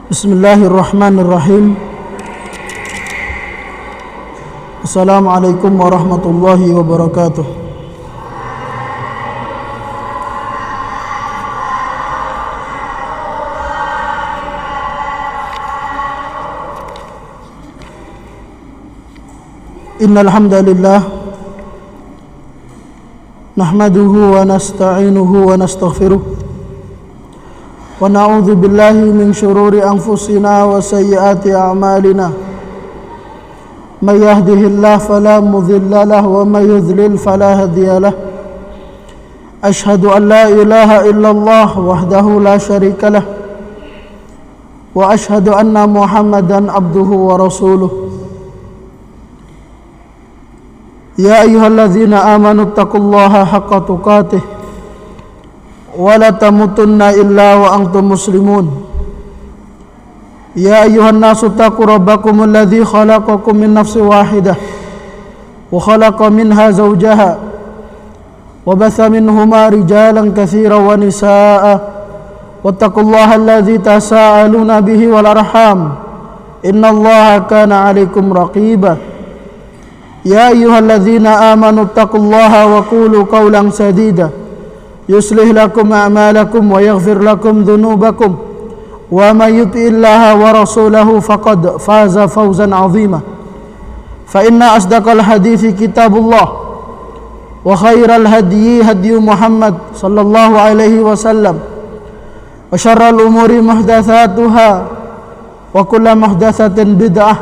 Bismillahirrahmanirrahim. Assalamualaikum warahmatullahi wabarakatuh. Innal hamdalillah nahmaduhu wa nasta'inuhu wa nastaghfiruh wa na'udzu billahi min syururi anfusina wa sayyiati a'malina. May yahdihillahu fala mudilla lahu wa may yudlil fala hadiya lahu. Asyhadu an la ilaha illallah wahdahu la syarika lah wa asyhadu anna Muhammadan abduhu wa rasuluh. Ya ayyuhalladzina amanu taqullaha haqqa tuqatih wa la tamutunna illa wa antum muslimun. Ya ayyuhan nasu taqu rabbakumul ladzi khalaqakum min nafsin wahidah wa khalaqa minha zawjaha wa batha minhuma rijalan katsiran wa nisaa'a wattaqullaha alladzi tasaaluna bihi wal arham innallaha kana 'alaikum raqiba. Ya ayyuhalladzina amanu taqullaha wa qulu qawlan sadida yuslih lakum a'malakum wa yaghfir lakum dhunubakum wa may yuti'illaha wa rasulahu faqad faza fawzan 'azima. Fa inna asdaqal hadithi kitabullah wa khairal hadyi hadyu Muhammad sallallahu alaihi wasallam wa syarral umuri muhdatsatuha wa kullu muhdatsatin bid'ah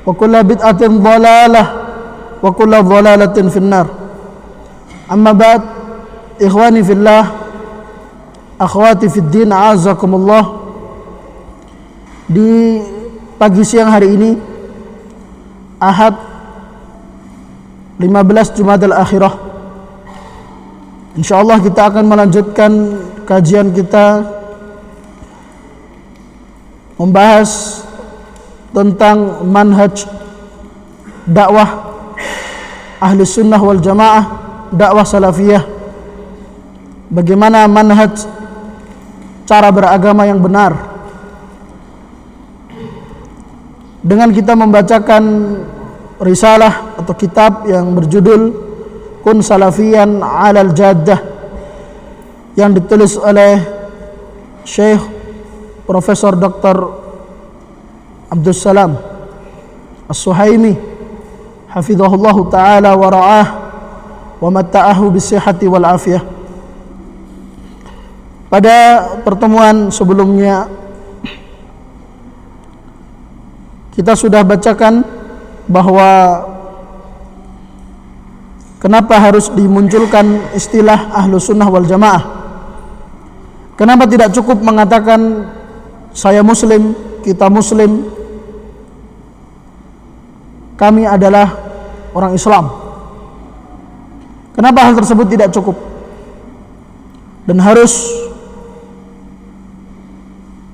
wa kullu bid'atin dhalalah wa kullu dhalalatin finnar. Amma ba'd, ikhwani fillah, akhwati fid din, a'azakumullah. Di pagi siang hari ini, Ahad 15 Jumadil Akhirah, insyaallah kita akan melanjutkan kajian kita membahas tentang manhaj dakwah ahli sunnah wal jamaah, dakwah salafiyah. Bagaimana manhaj cara beragama yang benar, dengan kita membacakan risalah atau kitab yang berjudul Kun Salafiyan 'alal Jaddah yang ditulis oleh Syekh Profesor Dr. Abdul Salam As-Suhaimi hafizahullahu ta'ala wa ra'ah wa matta'ahu bisihhati wal afiyah. Pada pertemuan sebelumnya kita sudah bacakan bahwa kenapa harus dimunculkan istilah ahlu sunnah wal jamaah. Kenapa tidak cukup mengatakan saya muslim, kita muslim, kami adalah orang Islam. Kenapa hal tersebut tidak cukup dan harus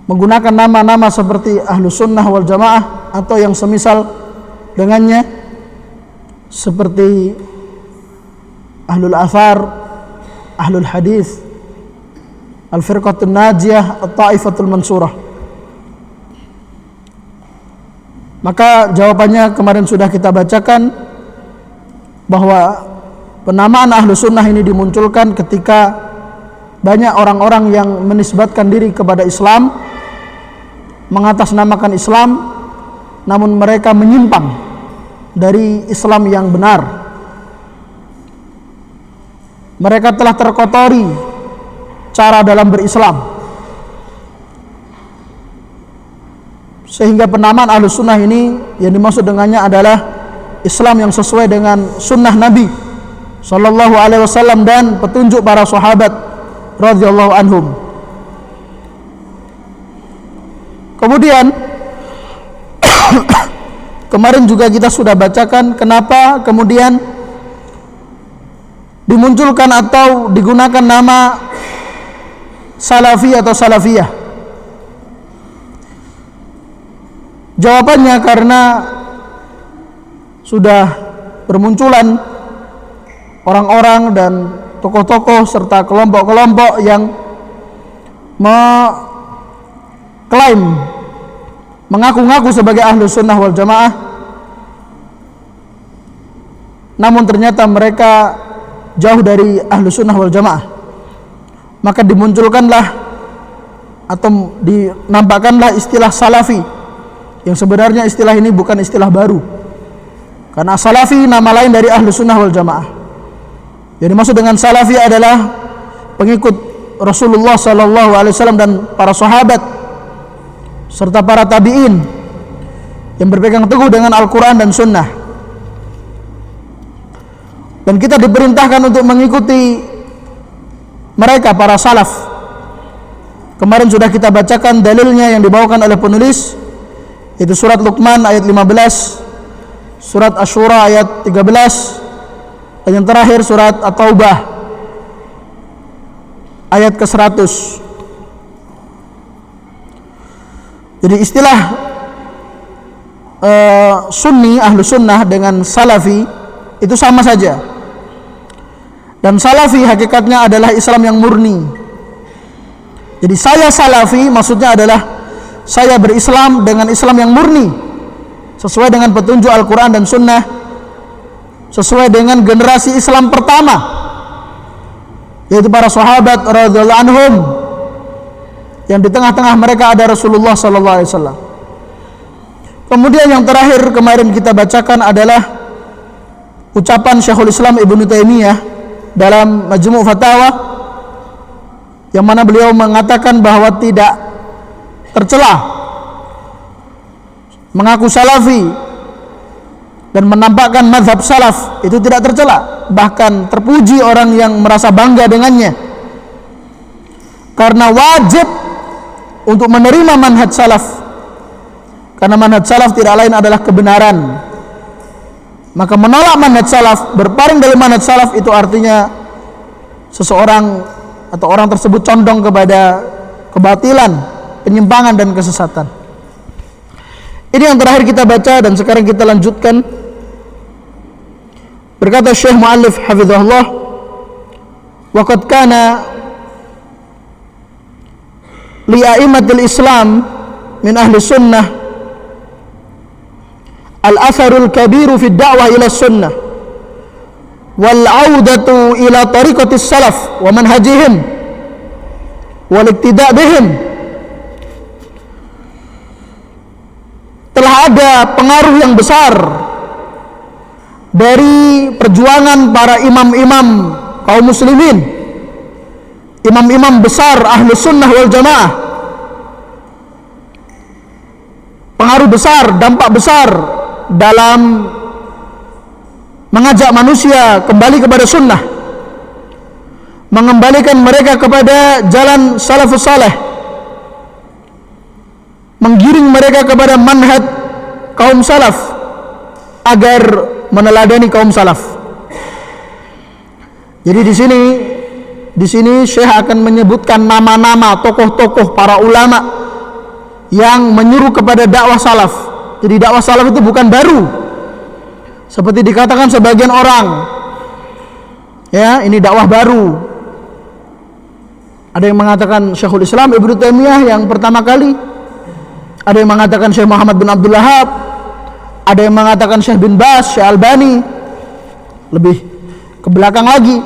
menggunakan nama-nama seperti ahlu sunnah wal jamaah atau yang semisal dengannya, seperti ahlul athar, ahlul hadis, al-firqatul najiyah, at-taifatul mansurah? Maka jawabannya kemarin sudah kita bacakan, bahwa penamaan ahlu sunnah ini dimunculkan ketika banyak orang-orang yang menisbatkan diri kepada Islam, mengatasnamakan Islam, namun mereka menyimpang dari Islam yang benar. Mereka telah terkotori cara dalam berislam, sehingga penamaan ahlus sunnah ini yang dimaksud dengannya adalah Islam yang sesuai dengan sunnah Nabi sallallahu alaihi wasallam dan petunjuk para sahabat radhiyallahu anhum. Kemudian kemarin juga kita sudah bacakan kenapa kemudian dimunculkan atau digunakan nama salafi atau salafiyah. Jawabannya karena sudah bermunculan orang-orang dan tokoh-tokoh serta kelompok-kelompok yang klaim mengaku-ngaku sebagai ahlu sunnah wal jamaah, namun ternyata mereka jauh dari ahlu sunnah wal jamaah. Maka dimunculkanlah atau dinampakkanlah istilah salafi, yang sebenarnya istilah ini bukan istilah baru, karena salafi nama lain dari ahlu sunnah wal jamaah. Yang dimaksud dengan salafi adalah pengikut Rasulullah SAW dan para sahabat serta para tabi'in yang berpegang teguh dengan Al-Quran dan Sunnah. Dan kita diperintahkan untuk mengikuti mereka, para salaf. Kemarin sudah kita bacakan dalilnya yang dibawakan oleh penulis, itu surat Luqman ayat 15, surat Asy-Syura ayat 13, dan yang terakhir surat At-Taubah ayat ke-100. Jadi istilah sunni, ahlu sunnah dengan salafi itu sama saja. Dan salafi hakikatnya adalah Islam yang murni. Jadi saya salafi maksudnya adalah saya berislam dengan Islam yang murni, sesuai dengan petunjuk Al-Quran dan Sunnah, sesuai dengan generasi Islam pertama, yaitu para sahabat radhiyallahu anhum, yang di tengah-tengah mereka ada Rasulullah sallallahu alaihi wasallam. Kemudian yang terakhir kemarin kita bacakan adalah ucapan Syekhul Islam Ibnu Taimiyah dalam Majmu' Fatawa, yang mana beliau mengatakan bahwa tidak tercela mengaku salafi dan menampakkan mazhab salaf, itu tidak tercela, bahkan terpuji orang yang merasa bangga dengannya, karena wajib untuk menerima manhaj salaf, karena manhaj salaf tidak lain adalah kebenaran. Maka menolak manhaj salaf, berpaling dari manhaj salaf, itu artinya seseorang atau orang tersebut condong kepada kebatilan, penyimpangan dan kesesatan. Ini yang terakhir kita baca, dan sekarang kita lanjutkan. Berkata Syekh Mu'allif hafizahullah, wa qad kana li a'immatil Islam min ahli sunnah al-atharul kabiru fi ad-da'wah ila sunnah wal 'audatu ila tariqatis salaf wa manhajihim wal iqtida' bihim. Telah ada pengaruh yang besar dari perjuangan para imam-imam kaum muslimin, imam-imam besar ahlu sunnah wal jamaah. Pengaruh besar, dampak besar dalam mengajak manusia kembali kepada sunnah, mengembalikan mereka kepada jalan salafus saleh, menggiring mereka kepada manhaj kaum salaf agar meneladani kaum salaf. Jadi di sini Syekh akan menyebutkan nama-nama tokoh-tokoh para ulama yang menyuruh kepada dakwah salaf. Jadi dakwah salaf itu bukan baru, seperti dikatakan sebagian orang, ya ini dakwah baru. Ada yang mengatakan Syekhul Islam Ibnu Taimiyah yang pertama kali, ada yang mengatakan Syekh Muhammad bin Abdul Wahab, ada yang mengatakan Syekh bin Baz, Syekh Albani, lebih ke belakang lagi.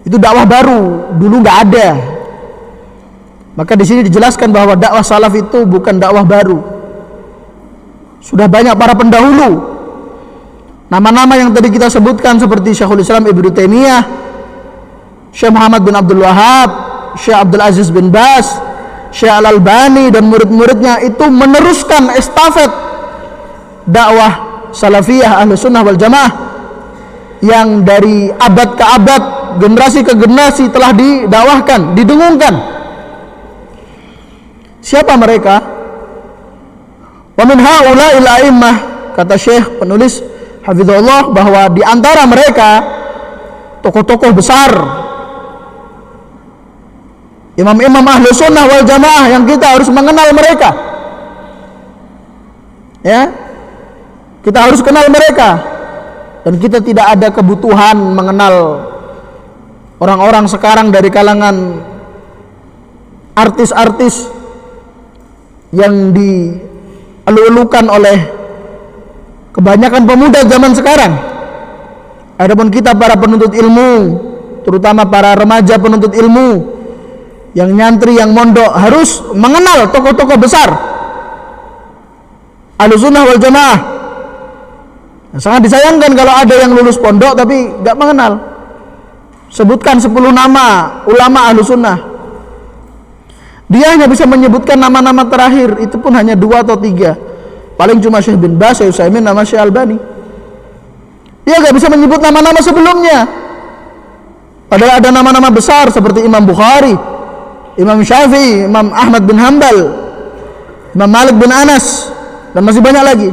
Itu dakwah baru, dulu nggak ada. Maka di sini dijelaskan bahwa dakwah salaf itu bukan dakwah baru. Sudah banyak para pendahulu. Nama-nama yang tadi kita sebutkan seperti Syekhul Islam Ibnu Taimiyah, Syekh Muhammad bin Abdul Wahab, Syekh Abdul Aziz bin Baz, Syekh Al-Albani dan murid-muridnya itu meneruskan estafet dakwah salafiyah ahlu sunnah wal jamaah yang dari abad ke abad, generasi ke generasi telah didakwahkan, didengungkan. Siapa mereka? Wa min haula'il a'immah, kata Syekh penulis hafizahullah, bahwa di antara mereka tokoh-tokoh besar, imam-imam ahlu sunnah wal jamaah yang kita harus mengenal mereka, ya, kita harus kenal mereka. Dan kita tidak ada kebutuhan mengenal orang-orang sekarang dari kalangan artis-artis yang dielu-elukan oleh kebanyakan pemuda zaman sekarang. Adapun kita para penuntut ilmu, terutama para remaja penuntut ilmu yang nyantri, yang mondok, harus mengenal tokoh-tokoh besar Ahlussunnah wal Jamaah. Sangat disayangkan kalau ada yang lulus pondok tapi gak mengenal. Sebutkan 10 nama ulama Ahlussunnah, dia hanya bisa menyebutkan nama-nama terakhir, itu pun hanya 2 atau 3. Paling cuma Syekh bin Baz, Syekh Utsaimin, nama Syekh Albani. Dia gak bisa menyebut nama-nama sebelumnya. Padahal ada nama-nama besar seperti Imam Bukhari, Imam Syafi'i, Imam Ahmad bin Hanbal, Imam Malik bin Anas, dan masih banyak lagi.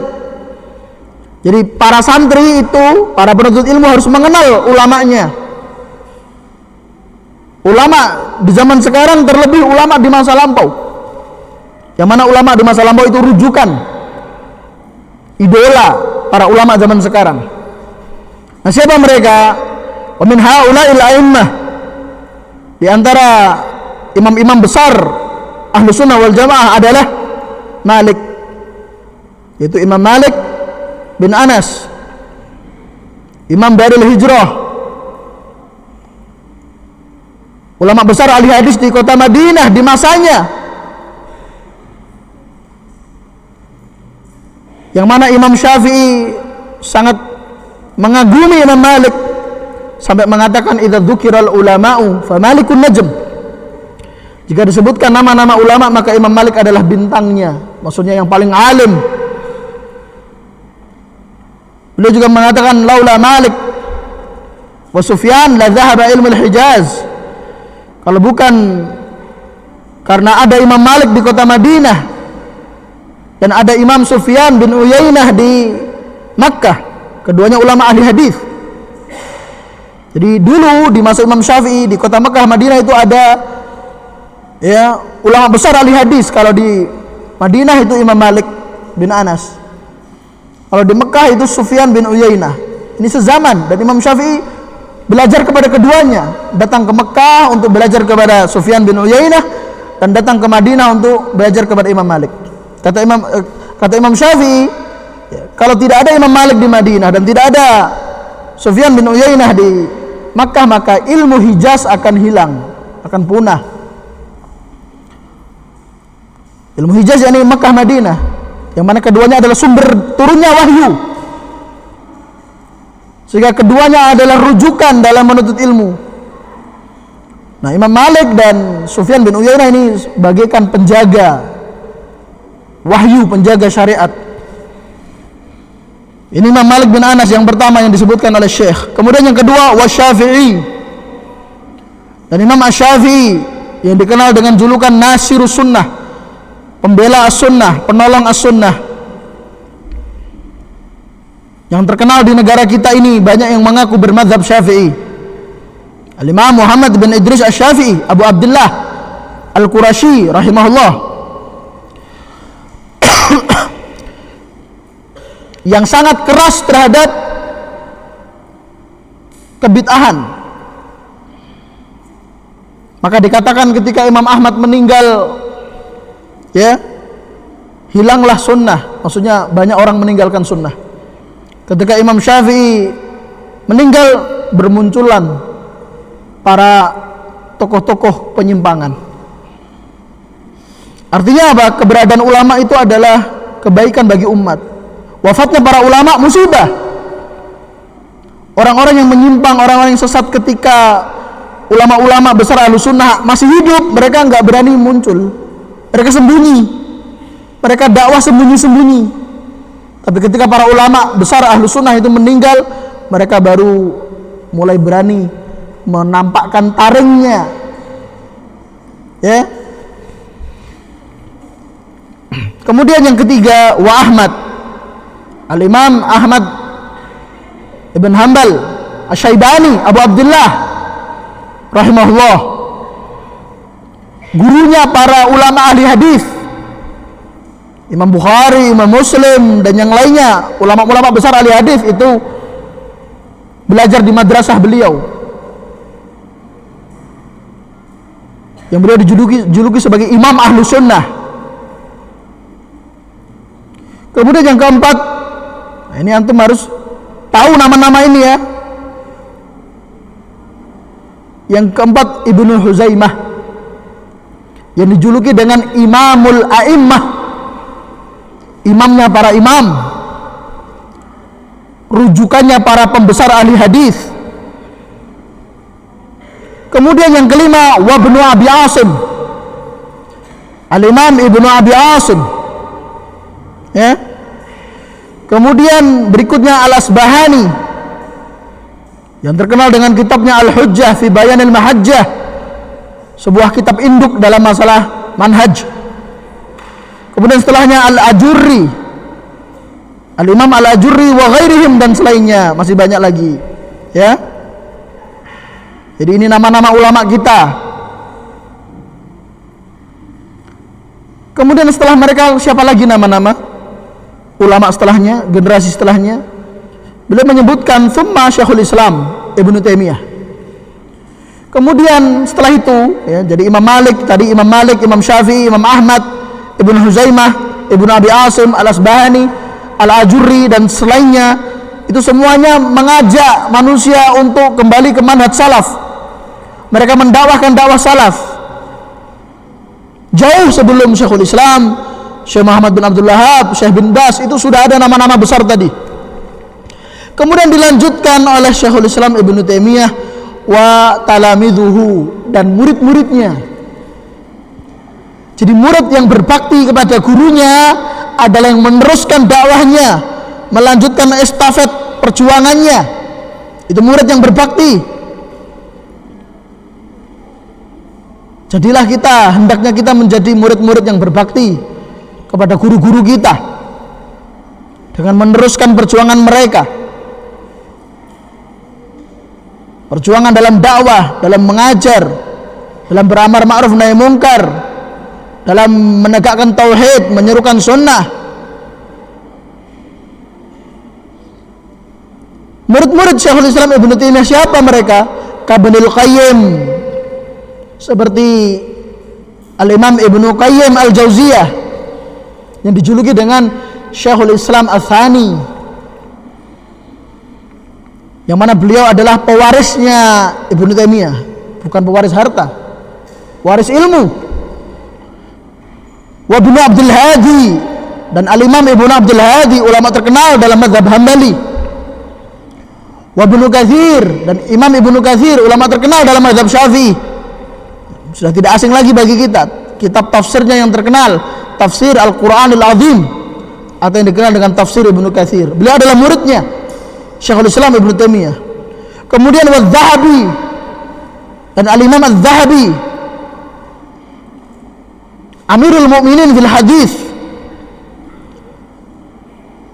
Jadi para santri itu, para penuntut ilmu harus mengenal ulamanya. Ulama di zaman sekarang, terlebih ulama di masa lampau, yang mana ulama di masa lampau itu rujukan, idola para ulama zaman sekarang. Nah, siapa mereka? Wa min haula'il a'immah, di antara imam-imam besar Ahlussunnah wal Jamaah adalah Malik, yaitu Imam Malik bin Anas, Imam Darul Hijrah, ulama besar ahli hadis di kota Madinah di masanya, yang mana Imam Syafi'i sangat mengagumi Imam Malik sampai mengatakan idza dzukiral ulama'u fa Malikun najm. Jika disebutkan nama-nama ulama maka Imam Malik adalah bintangnya, maksudnya yang paling alim. Beliau juga mengatakan laula Malik wa Sufyan la dhahaba ilmul Hijaz. Kalau bukan karena ada Imam Malik di kota Madinah dan ada Imam Sufyan bin Uyainah di Makkah, keduanya ulama ahli hadis. Jadi dulu di masa Imam Syafi'i di kota Makkah, Madinah itu ada ya ulama besar ahli hadis. Kalau di Madinah itu Imam Malik bin Anas, kalau di Mekah itu Sufyan bin Uyainah. Ini sezaman, dan Imam Syafi'i belajar kepada keduanya, datang ke Mekah untuk belajar kepada Sufyan bin Uyainah dan datang ke Madinah untuk belajar kepada Imam Malik. Kata Imam Syafi'i, kalau tidak ada Imam Malik di Madinah dan tidak ada Sufyan bin Uyainah di Makkah, maka ilmu Hijaz akan hilang, akan punah. Ilmu Hijaz yakni Makkah Madinah, yang mana keduanya adalah sumber turunnya wahyu, sehingga keduanya adalah rujukan dalam menuntut ilmu. Nah, Imam Malik dan Sufyan bin Uyainah ini bagaikan penjaga wahyu, penjaga syariat. Ini Imam Malik bin Anas yang pertama yang disebutkan oleh Syekh. Kemudian yang kedua Wasyafi'i, dan Imam Asy-Syafi'i yang dikenal dengan julukan Nasirus Sunnah, pembela as-sunnah, penolong as-sunnah. Yang terkenal di negara kita ini banyak yang mengaku bermadzhab Syafi'i. Al-Imam Muhammad bin Idris Asy-Syafi'i, Abu Abdullah Al-Qurashi rahimahullah, yang sangat keras terhadap kebid'ahan. Maka dikatakan ketika Imam Ahmad meninggal, ya, hilanglah sunnah, maksudnya banyak orang meninggalkan sunnah. Ketika Imam Syafi'i meninggal, bermunculan para tokoh-tokoh penyimpangan. Artinya apa? Keberadaan ulama itu adalah kebaikan bagi umat. Wafatnya para ulama musibah. Orang-orang yang menyimpang, orang-orang yang sesat ketika ulama-ulama besar Ahlussunnah masih hidup, mereka nggak berani muncul. Mereka sembunyi, mereka dakwah sembunyi-sembunyi. Tapi ketika para ulama besar Ahlussunnah itu meninggal, mereka baru mulai berani menampakkan taringnya, ya. Kemudian yang ketiga, wa Ahmad, Al-Imam Ahmad Ibn Hanbal Asy-Syaibani, Abu Abdullah rahimahullah, gurunya para ulama ahli hadis, Imam Bukhari, Imam Muslim, dan yang lainnya, ulama-ulama besar ahli hadis itu belajar di madrasah beliau, yang beliau dijuluki sebagai Imam Ahlus Sunnah. Kemudian yang keempat, nah ini antum harus tahu nama-nama ini ya. Yang keempat, Ibnu Huzaimah, yang dijuluki dengan Imamul A'immah, imamnya para imam, rujukannya para pembesar ahli hadis. Kemudian yang kelima, Wabnu Abi Asim, Al-Imam Ibnu Abi Asim, ya. Kemudian berikutnya Al-Asbahani, yang terkenal dengan kitabnya Al-Hujjah fi Bayanil Mahajjah, sebuah kitab induk dalam masalah manhaj. Kemudian setelahnya Al-Ajurri, Al-Imam Al-Ajurri wa ghairihim, dan selainnya, masih banyak lagi, ya. Jadi ini nama-nama ulama kita. Kemudian setelah mereka siapa lagi nama-nama ulama setelahnya, generasi setelahnya? Beliau menyebutkan summa Syekhul Islam Ibnu Taimiyah. Kemudian setelah itu, ya, jadi Imam Malik, tadi Imam Malik, Imam Syafi'i, Imam Ahmad, Ibnu Huzaimah, Ibnu Abi Asim, Al-Asbahani, Al-Ajurri, dan selainnya, itu semuanya mengajak manusia untuk kembali ke manhaj salaf. Mereka mendakwahkan dakwah salaf jauh sebelum Syekhul Islam, Syekh Muhammad bin Abdul Wahhab, Syekh bin Baz, itu sudah ada nama-nama besar tadi. Kemudian dilanjutkan oleh Syekhul Islam Ibnu Taimiyah wa talamidhuhu, dan murid-muridnya. Jadi murid yang berbakti kepada gurunya adalah yang meneruskan dakwahnya, melanjutkan estafet perjuangannya. Itu murid yang berbakti. Jadilah kita, hendaknya kita menjadi murid-murid yang berbakti kepada guru-guru kita dengan meneruskan perjuangan mereka. Perjuangan dalam dakwah, dalam mengajar, dalam beramar ma'ruf nahi mungkar, dalam menegakkan tauhid, menyerukan sunnah. Murid-murid Syekhul Islam Ibnu Taimiyah siapa mereka? Ibnul Qayyim, seperti Al-Imam Ibnu Qayyim Al-Jauziyah, yang dijuluki dengan Syekhul Islam Ats-Tsani, yang mana beliau adalah pewarisnya Ibnu Taimiyah, bukan pewaris harta, waris ilmu. Wa Ibnu Abdul Hadi, dan Al-Imam Ibnu Abdul Hadi, ulama terkenal dalam mazhab Hambali. Wa Ibnu Katsir, dan Imam Ibnu Katsir, ulama terkenal dalam mazhab Syafi'i. Sudah tidak asing lagi bagi kita. Kitab tafsirnya yang terkenal, Tafsir Al-Qur'anil Azim, atau yang dikenal dengan Tafsir Ibnu Katsir. Beliau adalah muridnya Syekhul Islam Ibnu Taimiyah. Kemudian Wadz-Dzahabi, dan Al-Imam Adz-Dzahabi, Amirul Mukminin fil Hadis,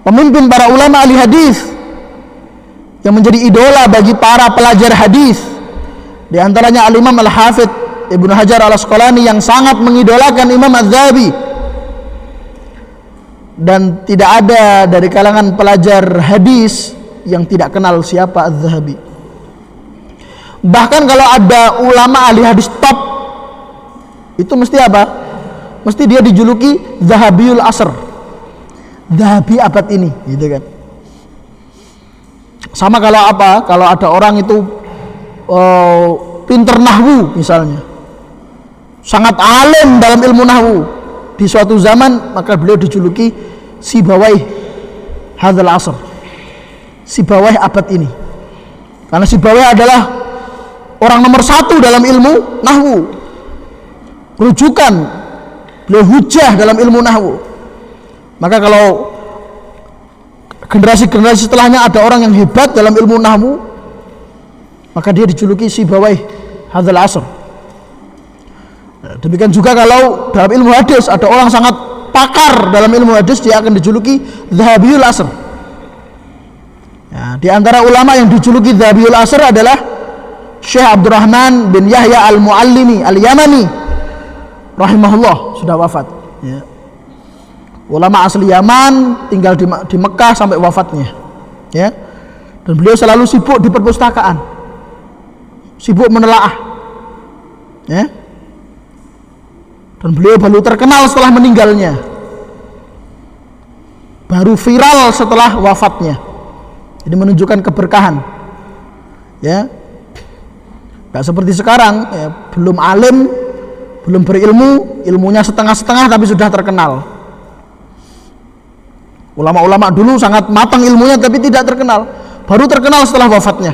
pemimpin para ulama ahli hadis, yang menjadi idola bagi para pelajar hadis. Di antaranya Al-Imam Al-Hafidz Ibnu Hajar Al-Asqalani, yang sangat mengidolakan Imam Adz-Dzahabi, dan tidak ada dari kalangan pelajar hadis yang tidak kenal siapa Adz-Dzahabi. Bahkan kalau ada ulama ahli hadis top, itu mesti apa? Mesti dia dijuluki Dzahabiyul Asr, Dzahabi abad ini, gitu kan. Sama kalau apa? Kalau ada orang itu pinter nahwu misalnya, sangat alim dalam ilmu nahwu di suatu zaman, maka beliau dijuluki Sibawaih hadzal asr, Sibawaih abad ini. Karena Sibawaih adalah orang nomor satu dalam ilmu nahwu, rujukan, beliau hujjah dalam ilmu nahwu. Maka kalau generasi-generasi setelahnya ada orang yang hebat dalam ilmu nahwu, maka dia dijuluki Sibawaih hadzal asr. Demikian juga kalau dalam ilmu hadis ada orang sangat pakar dalam ilmu hadis, dia akan dijuluki Dzahabiyul Asr. Ya, di antara ulama yang dijuluki Dzahabiyul Asr adalah Syekh Abdurrahman bin Yahya Al-Muallimi Al-Yamani rahimahullah, sudah wafat, ya. Ulama asli Yaman, tinggal di Mekah sampai wafatnya, ya. Dan beliau selalu sibuk di perpustakaan, sibuk menelaah, ya. Dan beliau baru terkenal setelah meninggalnya. baru viral setelah wafatnya. Jadi menunjukkan keberkahan. Ya. Gak seperti sekarang, ya, belum alim, belum berilmu, ilmunya setengah-setengah tapi sudah terkenal. Ulama-ulama dulu sangat matang ilmunya tapi tidak terkenal, baru terkenal setelah wafatnya.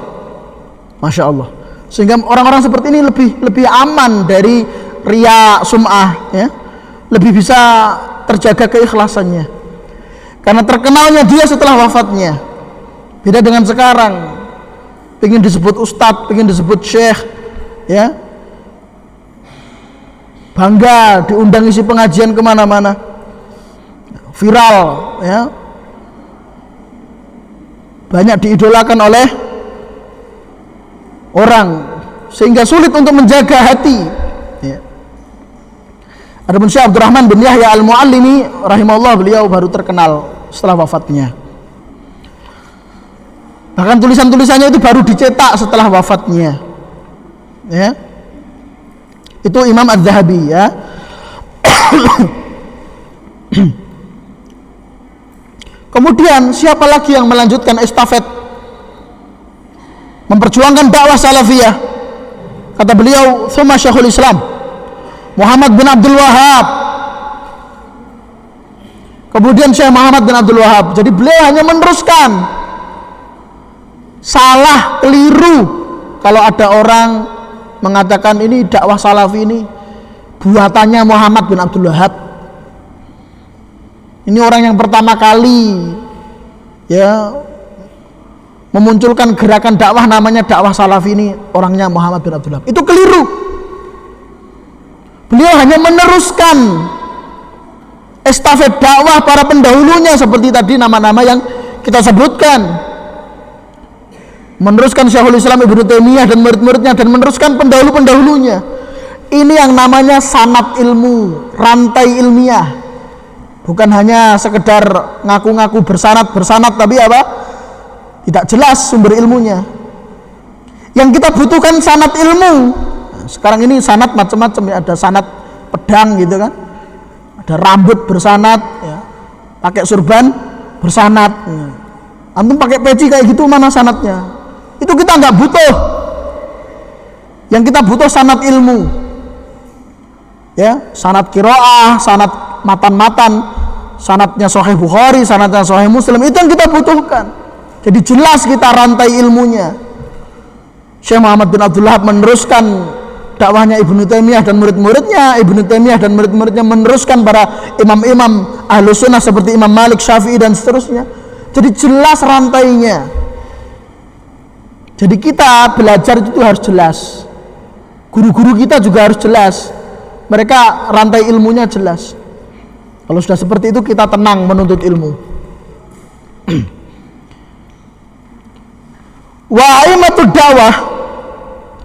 Masya Allah. Sehingga orang-orang seperti ini lebih aman dari riya, sum'ah, ya. Lebih bisa terjaga keikhlasannya. Karena terkenalnya dia setelah wafatnya. Beda dengan sekarang. Pengen disebut ustadz, pengen disebut syekh, ya, bangga diundang isi pengajian kemana-mana, viral, ya, banyak diidolakan oleh orang sehingga sulit untuk menjaga hati. Ya. Adapun Syekh Abdurrahman bin Yahya Al-Muallimi rahimahullah, beliau baru terkenal setelah wafatnya. Bahkan tulisan-tulisannya itu baru dicetak setelah wafatnya. Ya. Itu Imam Az-Zahabi, ya. Kemudian siapa lagi yang melanjutkan estafet memperjuangkan dakwah salafiyah? Kata beliau, "Tsumma Syekhul Islam Muhammad bin Abdul Wahhab." Kemudian Syekh Muhammad bin Abdul Wahhab. Jadi beliau hanya meneruskan. Salah, keliru kalau ada orang mengatakan ini dakwah salafi ini buatannya Muhammad bin Abdul Wahhab. Ini orang yang pertama kali, ya, memunculkan gerakan dakwah namanya dakwah salafi, ini orangnya Muhammad bin Abdul Wahhab. Itu keliru. Beliau hanya meneruskan estafet dakwah para pendahulunya seperti tadi nama-nama yang kita sebutkan. Meneruskan Syekhul Islam Ibnu Taimiyah dan murid-muridnya, dan meneruskan pendahulu-pendahulunya. Ini yang namanya sanad ilmu, rantai ilmiah. Bukan hanya sekedar ngaku-ngaku bersanad tapi apa? Tidak jelas sumber ilmunya. Yang kita butuhkan sanad ilmu. Nah, sekarang ini sanad macam-macam, ya. Ada sanad pedang gitu kan. Ada rambut bersanad, ya. Pakai surban bersanad. Ya. Antum pakai peci kayak gitu, mana sanadnya? Itu kita nggak butuh. Yang kita butuh sanad ilmu, ya, sanad qiraah, sanad matan-matan, sanadnya Sahih Bukhari, sanadnya Sahih Muslim, itu yang kita butuhkan. Jadi jelas kita rantai ilmunya. Syekh Muhammad bin Abdul Wahhab meneruskan dakwahnya Ibnu Taimiyah dan murid-muridnya, Ibnu Taimiyah dan murid-muridnya meneruskan para imam-imam Ahlus Sunnah seperti Imam Malik, Syafi'i dan seterusnya. Jadi jelas rantainya. Jadi kita belajar itu harus jelas. Guru-guru kita juga harus jelas. Mereka rantai ilmunya jelas. Kalau sudah seperti itu kita tenang menuntut ilmu. Wa aimatud dakwah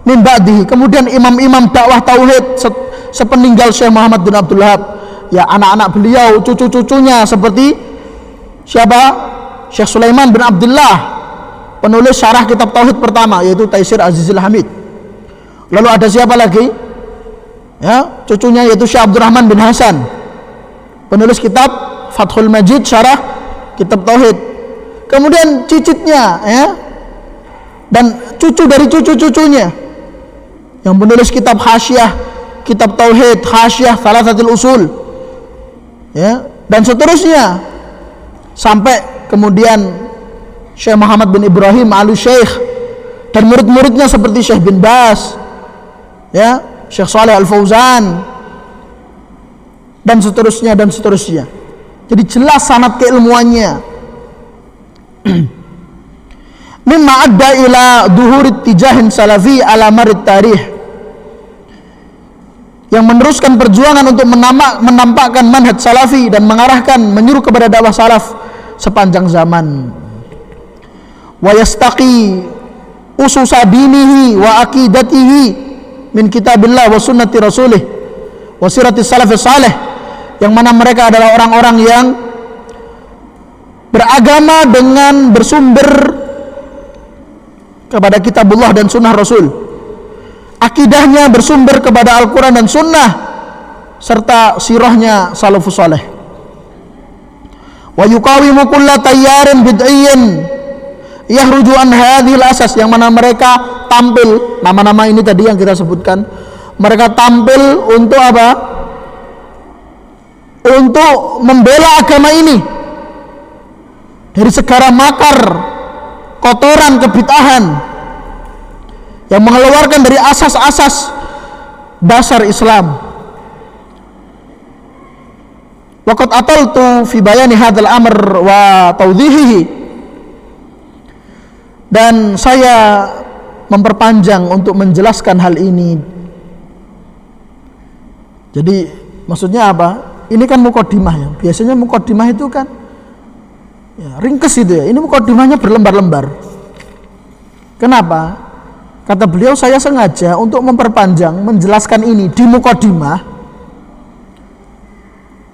min ba'dihi. Kemudian imam-imam dakwah tauhid sepeninggal Syekh Muhammad bin Abdul Wahhab, ya, anak-anak beliau, cucu-cucunya seperti siapa? Syekh Sulaiman bin Abdullah, penulis syarah kitab tauhid pertama, yaitu Taisir Azizil Hamid. Lalu ada siapa lagi? Ya, cucunya yaitu Syekh Abdurrahman bin Hasan, penulis kitab Fathul Majid syarah kitab tauhid. Kemudian cicitnya, ya, dan cucu dari cucu-cucunya yang menulis kitab Hasyiah kitab tauhid, Hasyiah Thalathatul Usul, ya, dan seterusnya sampai kemudian Syekh Muhammad bin Ibrahim Al-Syekh dan murid-muridnya seperti Syekh bin Bas, ya, Syekh Saleh Al-Fauzan dan seterusnya dan seterusnya. Jadi jelas sanad keilmuannya. Mimma adda ila duhurit tijahin salafi ala marid tarikh, yang meneruskan perjuangan untuk menampakkan manhaj salafi dan mengarahkan, menyuruh kepada dakwah salaf sepanjang zaman. Wa yastaqi ususa dinihi wa aqidatihi min kitabillah wa sunnati rasulih wa sirati salafis salih, yang mana mereka adalah orang-orang yang beragama dengan bersumber kepada kitabullah dan sunnah rasul, akidahnya bersumber kepada Al-Quran dan sunnah, serta sirahnya salafus salih. wa yuqawimu kulla tayyarin bid'iyyin yahruju an hadhil asas, yang mana mereka tampil, nama-nama ini tadi yang kita sebutkan, mereka tampil untuk apa? Untuk membela agama ini dari segala makar kotoran kebid'ahan yang mengeluarkan dari asas-asas dasar Islam. Waqad ataltu fi bayani hadzal amr wa tawdhihihi, dan saya memperpanjang untuk menjelaskan hal ini. Jadi maksudnya apa? Ini kan muqaddimah ya. Biasanya muqaddimah itu kan ya, ringkes itu ya. Ini muqaddimahnya berlembar-lembar. Kenapa? Kata beliau, saya sengaja untuk memperpanjang menjelaskan ini di muqaddimah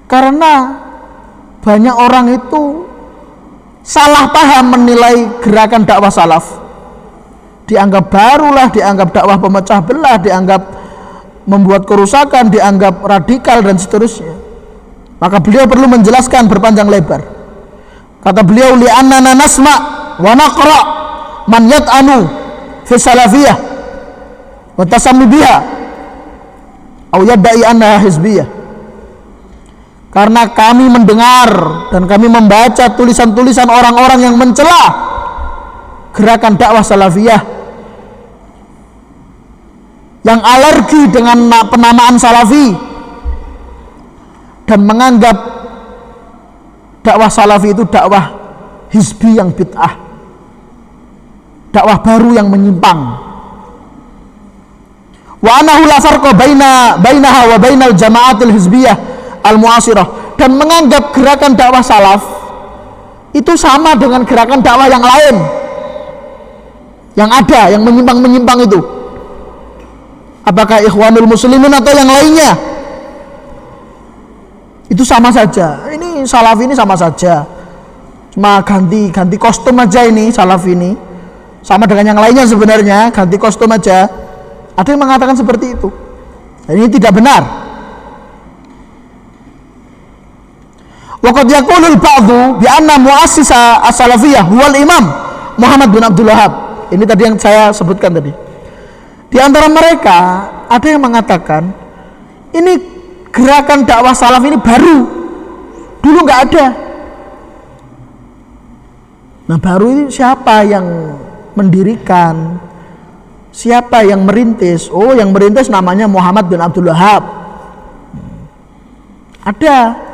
karena banyak orang itu salah paham menilai gerakan dakwah salaf. Dianggap barulah, dianggap dakwah pemecah belah, dianggap membuat kerusakan, dianggap radikal dan seterusnya. Maka beliau perlu menjelaskan berpanjang lebar. Kata beliau, li'annana nasma' wa naqra' man yat'anu fi salafiyah wa tasammi biha aw yadda'i annaha hizbiyah. Karena kami mendengar dan kami membaca tulisan-tulisan orang-orang yang mencela gerakan dakwah salafiyah, yang alergi dengan penamaan salafi dan menganggap dakwah salafi itu dakwah hizbi yang bid'ah, dakwah baru yang menyimpang. Wa anahu la farqa bainaha wa bainal jama'atil hizbiyah al-mu'asirah, dan menganggap gerakan dakwah salaf itu sama dengan gerakan dakwah yang lain yang ada, yang menyimpang-menyimpang itu. Apakah Ikhwanul Muslimin atau yang lainnya, itu sama saja. Ini salaf ini sama saja, cuma ganti kostum aja. Ini salaf ini sama dengan yang lainnya sebenarnya, ganti kostum aja. Ada yang mengatakan seperti itu. Dan ini tidak benar. Waqad yaqulul ba'du bi anna mu'assisa as-salafiyah huwal imam Muhammad bin Abdul Wahhab. Ini tadi yang saya sebutkan tadi. Di antara mereka ada yang mengatakan ini gerakan dakwah salaf ini baru, dulu nggak ada. Nah, baru ini siapa yang mendirikan? Siapa yang merintis? Oh, yang merintis namanya Muhammad bin Abdul Wahhab. Ada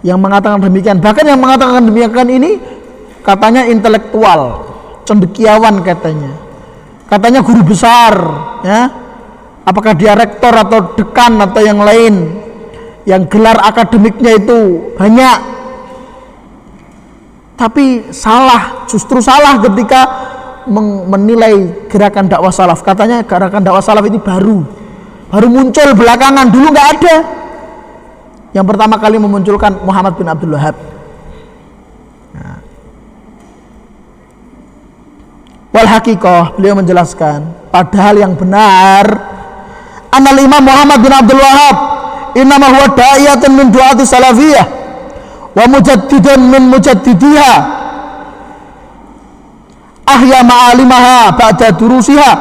yang mengatakan demikian. Bahkan yang mengatakan demikian ini katanya intelektual, cendekiawan katanya. Katanya guru besar, ya. Apakah dia rektor atau dekan atau yang lain, yang gelar akademiknya itu banyak. Tapi salah, justru salah ketika menilai gerakan dakwah salaf. Katanya gerakan dakwah salaf ini baru muncul belakangan, dulu nggak ada. Yang pertama kali memunculkan Muhammad bin Abdul Wahhab. Wal haqiqah, beliau menjelaskan, padahal yang benar, anal Imam Muhammad bin Abdul Wahhab innama huwa da'iyatun min du'ati salafiyah wa mujaddidun min mujaddidiha ahya ma'alimaha ba'da durusiha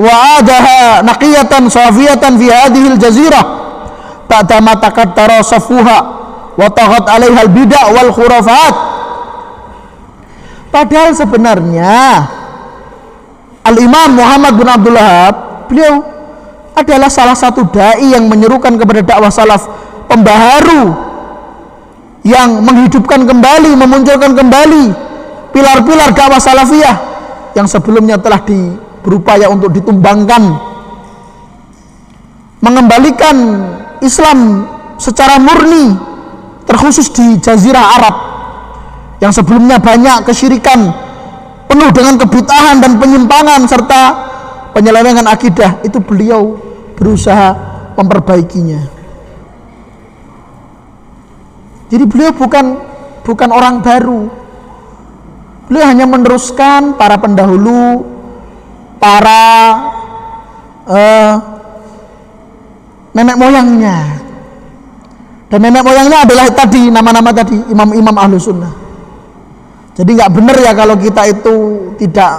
wa adaha naqiyatan safiyatan fi hadhil jazirah ba'da ma takattara safuha wa taghat 'alaiha al-bid'ah wal khurafat. Padahal sebenarnya Al-Imam Muhammad bin Abdul Wahhab, beliau adalah salah satu da'i yang menyerukan kepada dakwah salaf, pembaharu yang menghidupkan kembali, memunculkan kembali pilar-pilar dakwah salafiyah yang sebelumnya telah berupaya untuk ditumbangkan, mengembalikan Islam secara murni, terkhusus di Jazirah Arab yang sebelumnya banyak kesyirikan, penuh dengan kebid'ahan dan penyimpangan serta penyelewengan akidah. Itu beliau berusaha memperbaikinya. Jadi beliau bukan orang baru. Beliau hanya meneruskan para pendahulu, para nenek moyangnya. Dan nenek moyangnya adalah tadi, nama-nama tadi, imam-imam ahlu sunnah. Jadi nggak benar ya kalau kita itu tidak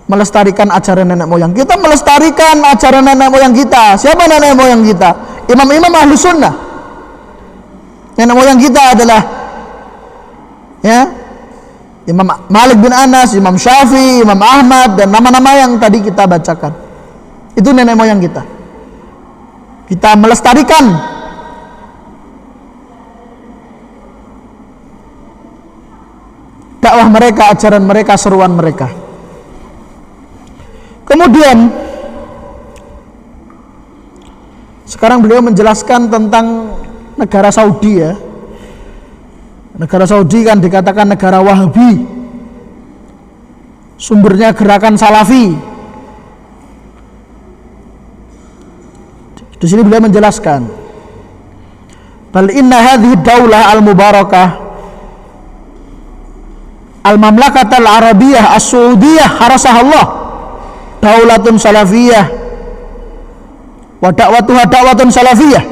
melestarikan ajaran nenek moyang. Kita melestarikan ajaran nenek moyang kita. Siapa nenek moyang kita? Imam-imam ahlu sunnah. Nenek moyang kita adalah ya Imam Malik bin Anas, Imam Syafi'i, Imam Ahmad, dan nama-nama yang tadi kita bacakan. Itu nenek moyang kita. Kita melestarikan dakwah mereka, ajaran mereka, seruan mereka. Kemudian sekarang beliau menjelaskan tentang negara Saudi ya. Negara Saudi kan dikatakan negara Wahabi. Sumbernya gerakan Salafi. Di sini beliau menjelaskan, bal inna hadhihi daulah al-mubarakah al-mamlakat al-arabiyah as-saudiyah harasahallah daulatun salafiyah wa da'watuha da'watun salafiyah.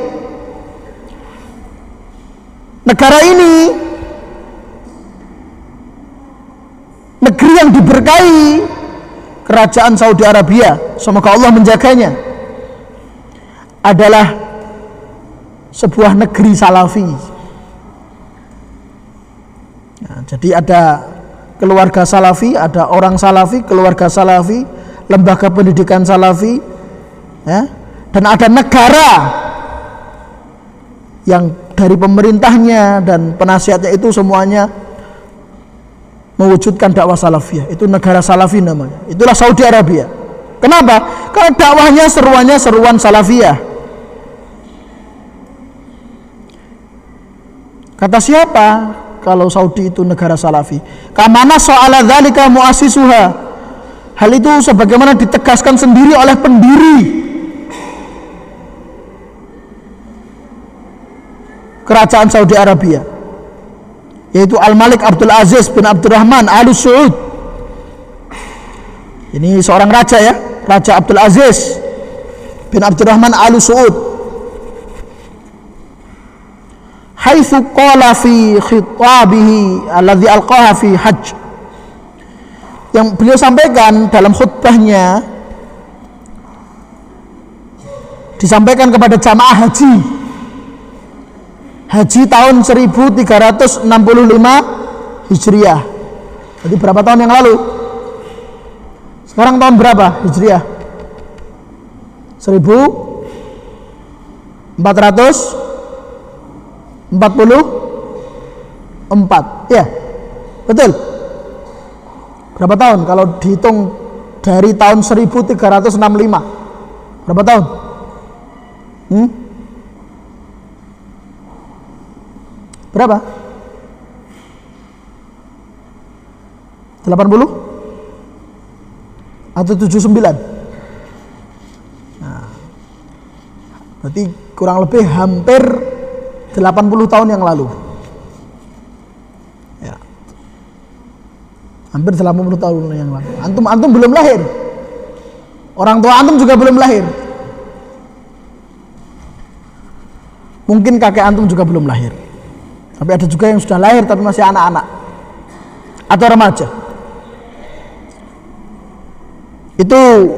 Negara ini negeri yang diberkahi kerajaan Saudi Arabia, semoga Allah menjaganya, adalah sebuah negeri salafi. Nah, jadi ada keluarga salafi, ada orang salafi, keluarga salafi, lembaga pendidikan salafi, ya, dan ada negara yang dari pemerintahnya dan penasihatnya itu semuanya mewujudkan dakwah salafiyah. Itu negara salafi namanya. Itulah Saudi Arabia. Kenapa? Karena dakwahnya seruannya seruan salafiyah. Kata siapa kalau Saudi itu negara salafi? Kamana so'ala dzalika muassisuha. Hal itu sebagaimana ditegaskan sendiri oleh pendiri kerajaan Saudi Arabia, yaitu Al-Malik Abdul Aziz bin Abdurrahman Al Saud. Ini seorang raja ya, Raja Abdul Aziz bin Abdurrahman Al Saud. Haitsu qala fi khitabihi alladhi alqaha fi hajj. Yang beliau sampaikan dalam khutbahnya, disampaikan kepada jamaah haji tahun 1365 Hijriah. Jadi berapa tahun yang lalu? Sekarang tahun berapa Hijriah? 1444. Ya, betul. Berapa tahun kalau dihitung dari tahun 1365? Berapa tahun? Berapa? 80? Atau 79? Nah, berarti kurang lebih hampir 80 tahun yang lalu. Ya. Hampir 80 tahun yang lalu. Antum belum lahir. Orang tua antum juga belum lahir. Mungkin kakek antum juga belum lahir. Tapi ada juga yang sudah lahir tapi masih anak-anak atau remaja. Itu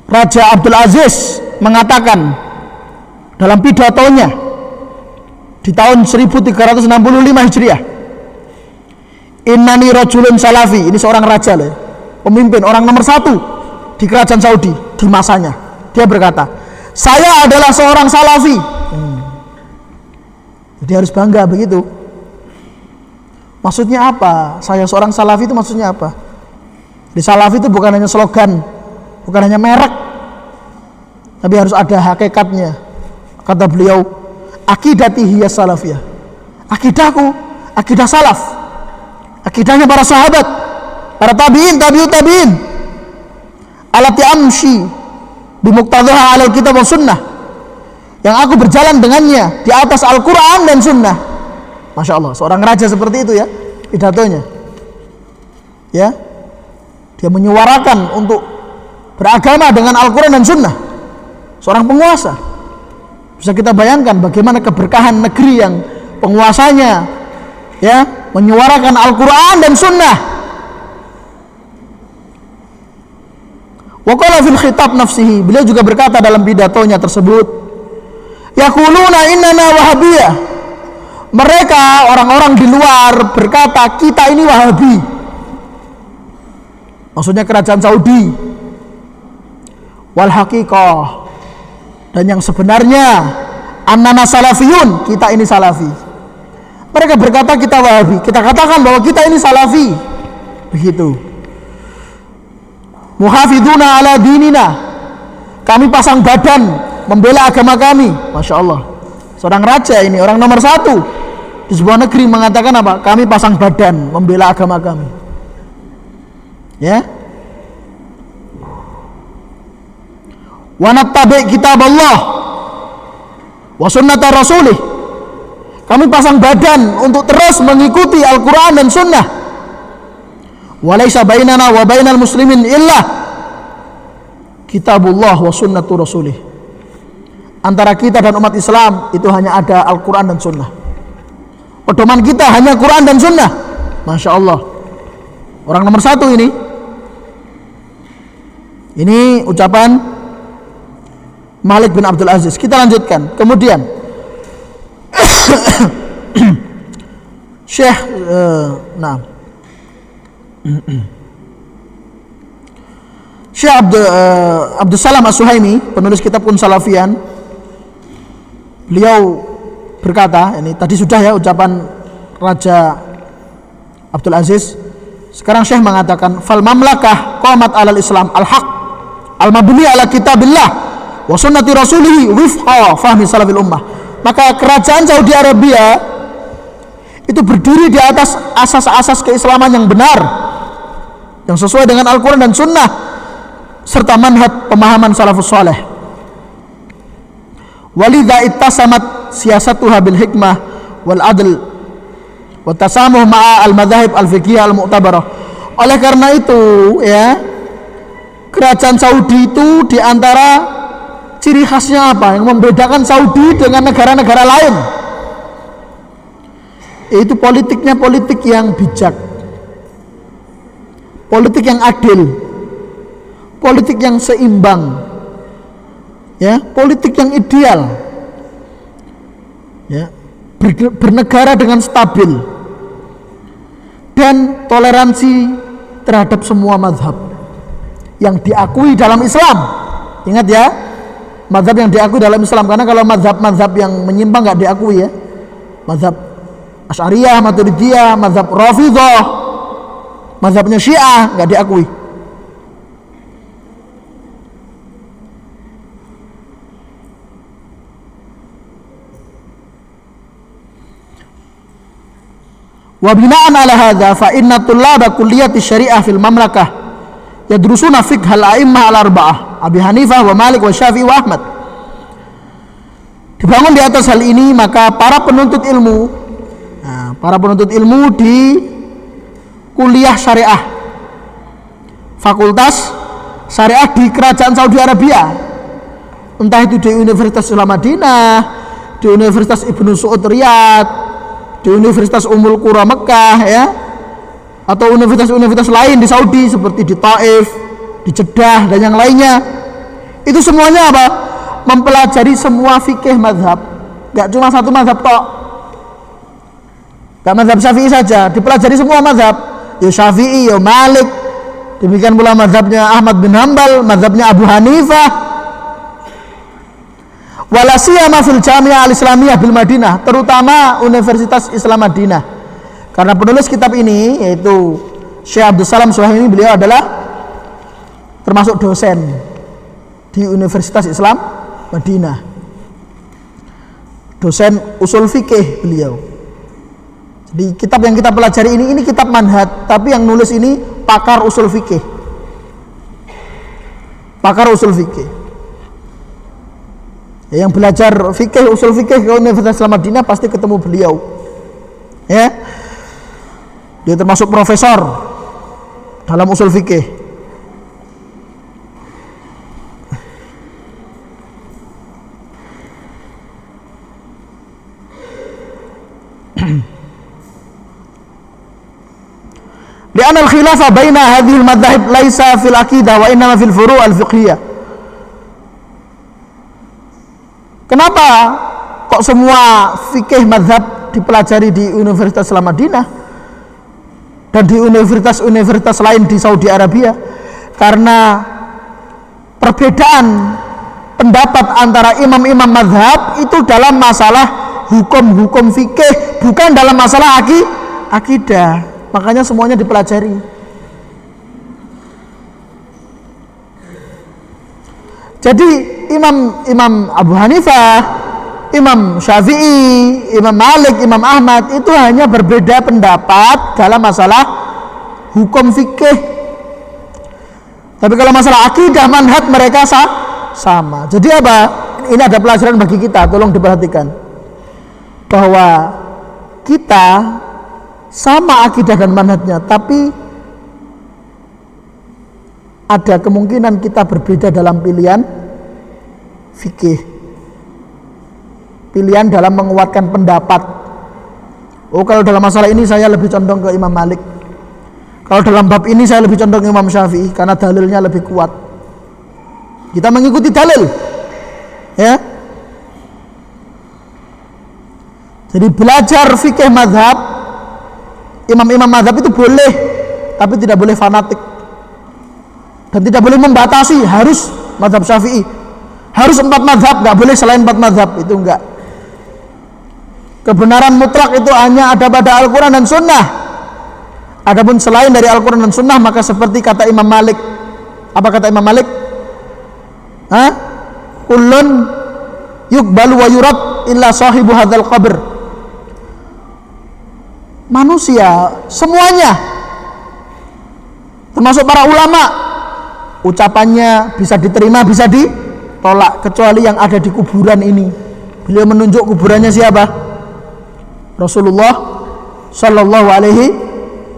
Raja Abdul Aziz mengatakan dalam pidatonya di tahun 1365 Hijriah, innani rajulun salafi. Ini seorang raja loh, pemimpin, orang nomor 1 di kerajaan Saudi di masanya. Dia berkata, saya adalah seorang salafi. Jadi harus bangga begitu. Maksudnya apa? Saya seorang salafi itu maksudnya apa? Di salafi itu bukan hanya slogan, bukan hanya merek, tapi harus ada hakikatnya. Kata beliau, akidati hiya salafiyah. Akidahku, akidah salaf. Akidahnya para sahabat, para tabi'in, tabi'ut tabi'in. Alati amshi bimuqtadhaha alal kitab wa sunnah. Yang aku berjalan dengannya di atas Al-Quran dan Sunnah. Masya Allah, seorang raja seperti itu ya pidatonya. Ya, dia menyuarakan untuk beragama dengan Al-Quran dan Sunnah. Seorang penguasa. Bisa kita bayangkan bagaimana keberkahan negeri yang penguasanya ya menyuarakan Al-Quran dan Sunnah. Wa qala fil khitab nafsihi, beliau juga berkata dalam pidatonya tersebut, yaquluna innana wahabiyah. Mereka orang-orang di luar berkata kita ini Wahabi. Maksudnya kerajaan Saudi. Wal haqiqah, dan yang sebenarnya annana salafiyun, kita ini salafi. Mereka berkata kita Wahabi, kita katakan bahwa kita ini salafi. Begitu. Muhafiduna ala dinina, kami pasang badan membela agama kami. Masya Allah, seorang raja ini, orang nomor 1 di sebuah negeri mengatakan apa? Kami pasang badan membela agama kami. Ya. Wa nattabi kitab Allah wa sunnata rasulih, kami pasang badan untuk terus mengikuti Al-Quran dan Sunnah. Walaysa bainana wa bainal muslimin illa kitabullah wa sunnatu rasulih. Antara kita dan umat Islam itu hanya ada Al-Quran dan Sunnah. Pedoman kita hanya Quran dan Sunnah. Masya Allah, orang nomor 1 ini. Ini ucapan Malik bin Abdul Aziz. Kita lanjutkan. Kemudian Syekh Syekh Abdul Salam As-Suhaimi, penulis kitab Kun Salafian, beliau berkata, ini tadi sudah ya ucapan Raja Abdul Aziz. Sekarang Syekh mengatakan, fal mamlakah qamat alal Islam al-haq al-mabni ala kitabillah wa sunnati rasulihi wifqa fahmi salafil ummah. Maka kerajaan Saudi Arabia itu berdiri di atas asas-asas keislaman yang benar, yang sesuai dengan Al-Quran dan Sunnah serta manhaj pemahaman salafus saleh. Walidha ittasamat siyasatuha bil hikmah wal adl wa tasamuh ma'a al madhahib al fiqhiyah al mu'tabarah. Oleh karena itu ya, kerajaan Saudi itu diantara ciri khasnya apa yang membedakan Saudi dengan negara-negara lain, yaitu politiknya politik yang bijak, politik yang adil, politik yang seimbang, ya, politik yang ideal, ya, bernegara dengan stabil dan toleransi terhadap semua mazhab yang diakui dalam Islam. Ingat ya, mazhab yang diakui dalam Islam, karena kalau mazhab-mazhab yang menyimpang nggak diakui ya, mazhab Asy'ariyah, Maturidiyah, mazhab Rafidhah, mazhabnya Syiah nggak diakui. Wa bina'an ala hadza fa inna tullaba kulliyati syariah fil mamlakah yadrusuna fiqh al-a'immah al-arba'ah Abi Hanifah wa Malik wa Syafi'i wa Ahmad. Dibangun di atas hal ini, maka para penuntut ilmu di kuliah syariah, fakultas syariah di kerajaan Saudi Arabia, entah itu di Universitas Islam Madinah, di Universitas Ibnu Saud Riyadh, di Universitas Ummul Qura Mekah ya, atau universitas-universitas lain di Saudi seperti di Taif, di Jeddah dan yang lainnya. Itu semuanya apa? Mempelajari semua fikih mazhab, gak cuma satu mazhab tok, gak mazhab Syafi'i saja, dipelajari semua mazhab, ya Syafi'i, ya Malik, demikian pula mazhabnya Ahmad bin Hanbal, mazhabnya Abu Hanifah. Wala siyama fil Jami'ah al-Islamiyah bil Madinah, terutama Universitas Islam Madinah, karena penulis kitab ini yaitu Syekh Abdul Salam As-Suhaimi, beliau adalah termasuk dosen di Universitas Islam Madinah, dosen usul fikih beliau. Jadi kitab yang kita pelajari ini kitab manhaj, tapi yang nulis ini pakar usul fikih, pakar usul fikih. Ya, yang belajar fikih, usul fikih ke Universitas Islam Madinah pasti ketemu beliau. Ya, dia termasuk profesor dalam usul fikih. Li'anna al-khilafa baina hadhihi al-madhahib laisa fil aqidah wa innama fil furu' al-fiqhiyah. Kenapa kok semua fikih madhab dipelajari di Universitas Islam Madinah dan di universitas-universitas lain di Saudi Arabia? Karena perbedaan pendapat antara imam-imam madhab itu dalam masalah hukum-hukum fikih, bukan dalam masalah akidah. Makanya semuanya dipelajari. Jadi Imam Abu Hanifah, Imam Syafi'i, Imam Malik, Imam Ahmad itu hanya berbeda pendapat dalam masalah hukum fikih. Tapi kalau masalah akidah, manhaj mereka sama. Jadi apa? Ini ada pelajaran bagi kita, tolong diperhatikan. Bahwa kita sama akidah dan manhajnya, tapi ada kemungkinan kita berbeda dalam pilihan fikih, pilihan dalam menguatkan pendapat. Oh, kalau dalam masalah ini saya lebih condong ke Imam Malik, kalau dalam bab ini saya lebih condong ke Imam Syafi'i karena dalilnya lebih kuat. Kita mengikuti dalil, ya. Jadi belajar fikih mazhab, imam-imam mazhab itu boleh, tapi tidak boleh fanatik dan tidak boleh membatasi harus mazhab Syafi'i, harus 4 mazhab, nggak boleh selain 4 mazhab, itu enggak. Kebenaran mutlak itu hanya ada pada Al-Quran dan Sunnah. Adapun selain dari Al-Quran dan Sunnah, maka seperti kata Imam Malik. Apa kata Imam Malik? Kullun yuqbalu wa yurad illa sahibu hadzal qabr. Manusia semuanya, termasuk para ulama, ucapannya bisa diterima, bisa ditolak, kecuali yang ada di kuburan ini. Beliau menunjuk kuburannya siapa? Rasulullah Sallallahu Alaihi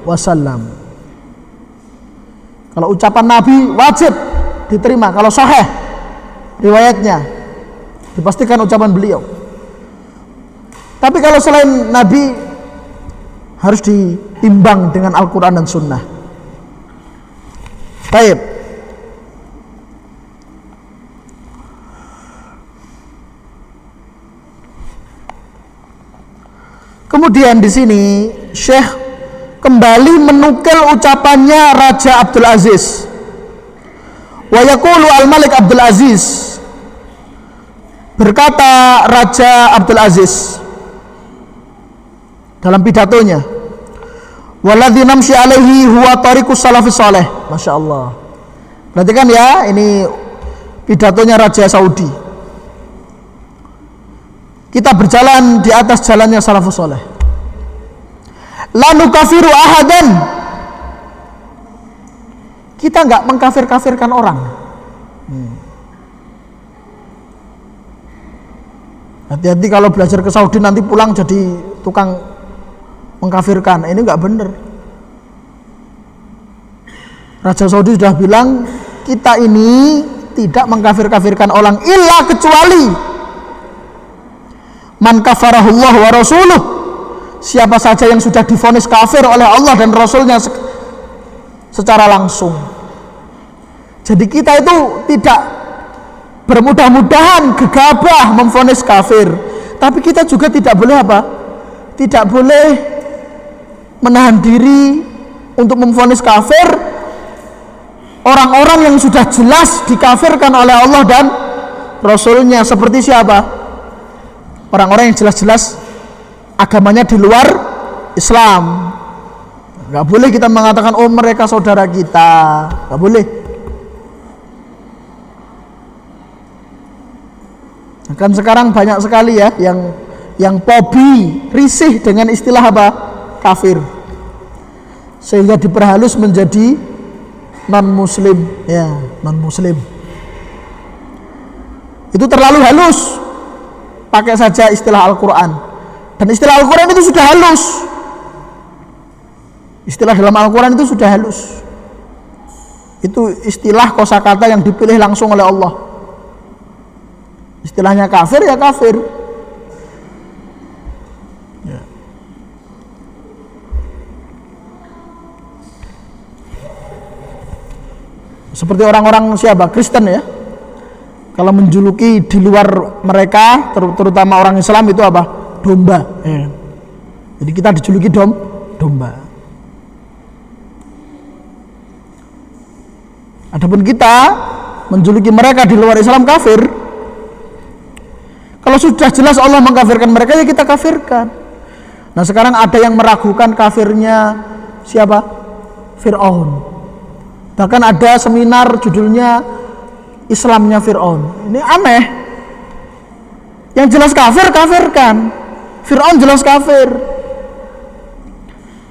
Wasallam. Kalau ucapan Nabi wajib diterima, kalau sahih riwayatnya dipastikan ucapan beliau. Tapi kalau selain Nabi harus ditimbang dengan Al-Quran dan Sunnah. Baik. Kemudian di sini Syekh kembali menukil ucapannya Raja Abdul Aziz. Wa yaqulu Al-Malik Abdul Aziz, berkata Raja Abdul Aziz dalam pidatonya, waladzi namshi alaihi huwa tariqus salafis saleh. Masya Allah. Perhatikan ya, ini pidatonya Raja Saudi. Kita berjalan di atas jalannya salafus saleh. La nukafiru ahadan. Kita enggak mengkafir-kafirkan orang. Hati-hati kalau belajar ke Saudi nanti pulang jadi tukang mengkafirkan. Ini enggak benar. Raja Saudi sudah bilang, kita ini tidak mengkafir-kafirkan orang illa kecuali man kafarahullah wa rasuluh, siapa saja yang sudah divonis kafir oleh Allah dan Rasulnya secara langsung. Jadi kita itu tidak bermudah-mudahan gegabah memvonis kafir, tapi kita juga tidak boleh apa? Tidak boleh menahan diri untuk memvonis kafir orang-orang yang sudah jelas dikafirkan oleh Allah dan Rasulnya. Seperti siapa? Orang-orang yang jelas-jelas agamanya di luar Islam. Gak boleh kita mengatakan, oh mereka saudara kita. Gak boleh. Kan sekarang banyak sekali ya yang pobi, risih dengan istilah apa? Kafir. Sehingga diperhalus menjadi non-muslim, ya, non-muslim. Itu terlalu halus. Pakai saja istilah Al-Quran. Dan istilah Al-Quran itu sudah halus. Istilah dalam Al-Quran itu sudah halus. Itu istilah kosakata yang dipilih langsung oleh Allah. Istilahnya kafir ya kafir. Ya. Seperti orang-orang siapa? Kristen ya. Kalau menjuluki di luar mereka, terutama orang Islam itu apa? Domba. Ya. Jadi kita dijuluki domba. Adapun kita menjuluki mereka di luar Islam kafir. Kalau sudah jelas Allah mengkafirkan mereka, ya kita kafirkan. Nah sekarang ada yang meragukan kafirnya siapa? Fir'aun. Bahkan ada seminar judulnya Islamnya Fir'aun. Ini aneh. Yang jelas kafir, kafirkan. Fir'aun jelas kafir.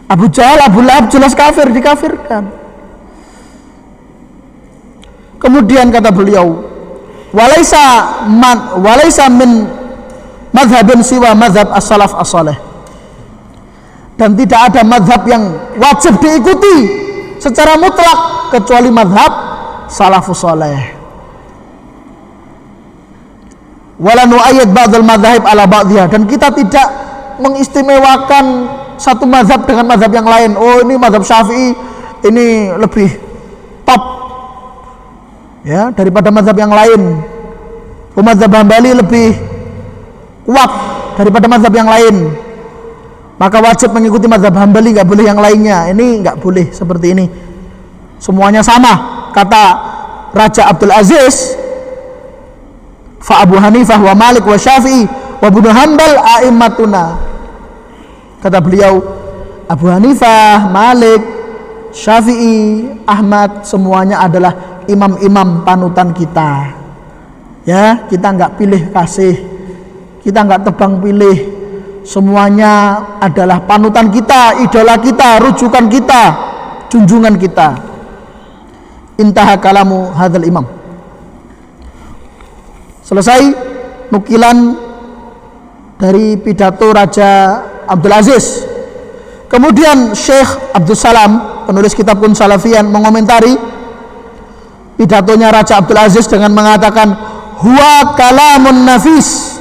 Abu Jahal, Abu Lahab jelas kafir, dikafirkan. Kemudian kata beliau, walaisa min madhabin siwa madhab as-salaf as-salih. Dan tidak ada madhab yang wajib diikuti secara mutlak kecuali madhab salafus salih. Wala nu'ayyid ba'dal madhahib ala ba'dihah, dan kita tidak mengistimewakan satu madhab dengan madhab yang lain. Oh ini madhab Syafi'i ini lebih top ya daripada madhab yang lain. Oh madhab Hambali lebih kuat daripada madhab yang lain, maka wajib mengikuti madhab Hambali, nggak boleh yang lainnya. Ini nggak boleh seperti ini. Semuanya sama. Kata Raja Abdul Aziz, fa Abu Hanifah wa Malik wa Syafi'i wa Ibnu Hanbal a'immatuna. Kata beliau, Abu Hanifah, Malik, Syafi'i, Ahmad, semuanya adalah imam-imam panutan kita. Ya, kita nggak pilih kasih, kita nggak tebang pilih. Semuanya adalah panutan kita, idola kita, rujukan kita, junjungan kita. Intaha kalamu hadzal imam. Selesai nukilan dari pidato Raja Abdul Aziz. Kemudian Syekh Abdul Salam, penulis kitab Kun Salafiyan, mengomentari pidatonya Raja Abdul Aziz dengan mengatakan, huwa kalamun nafis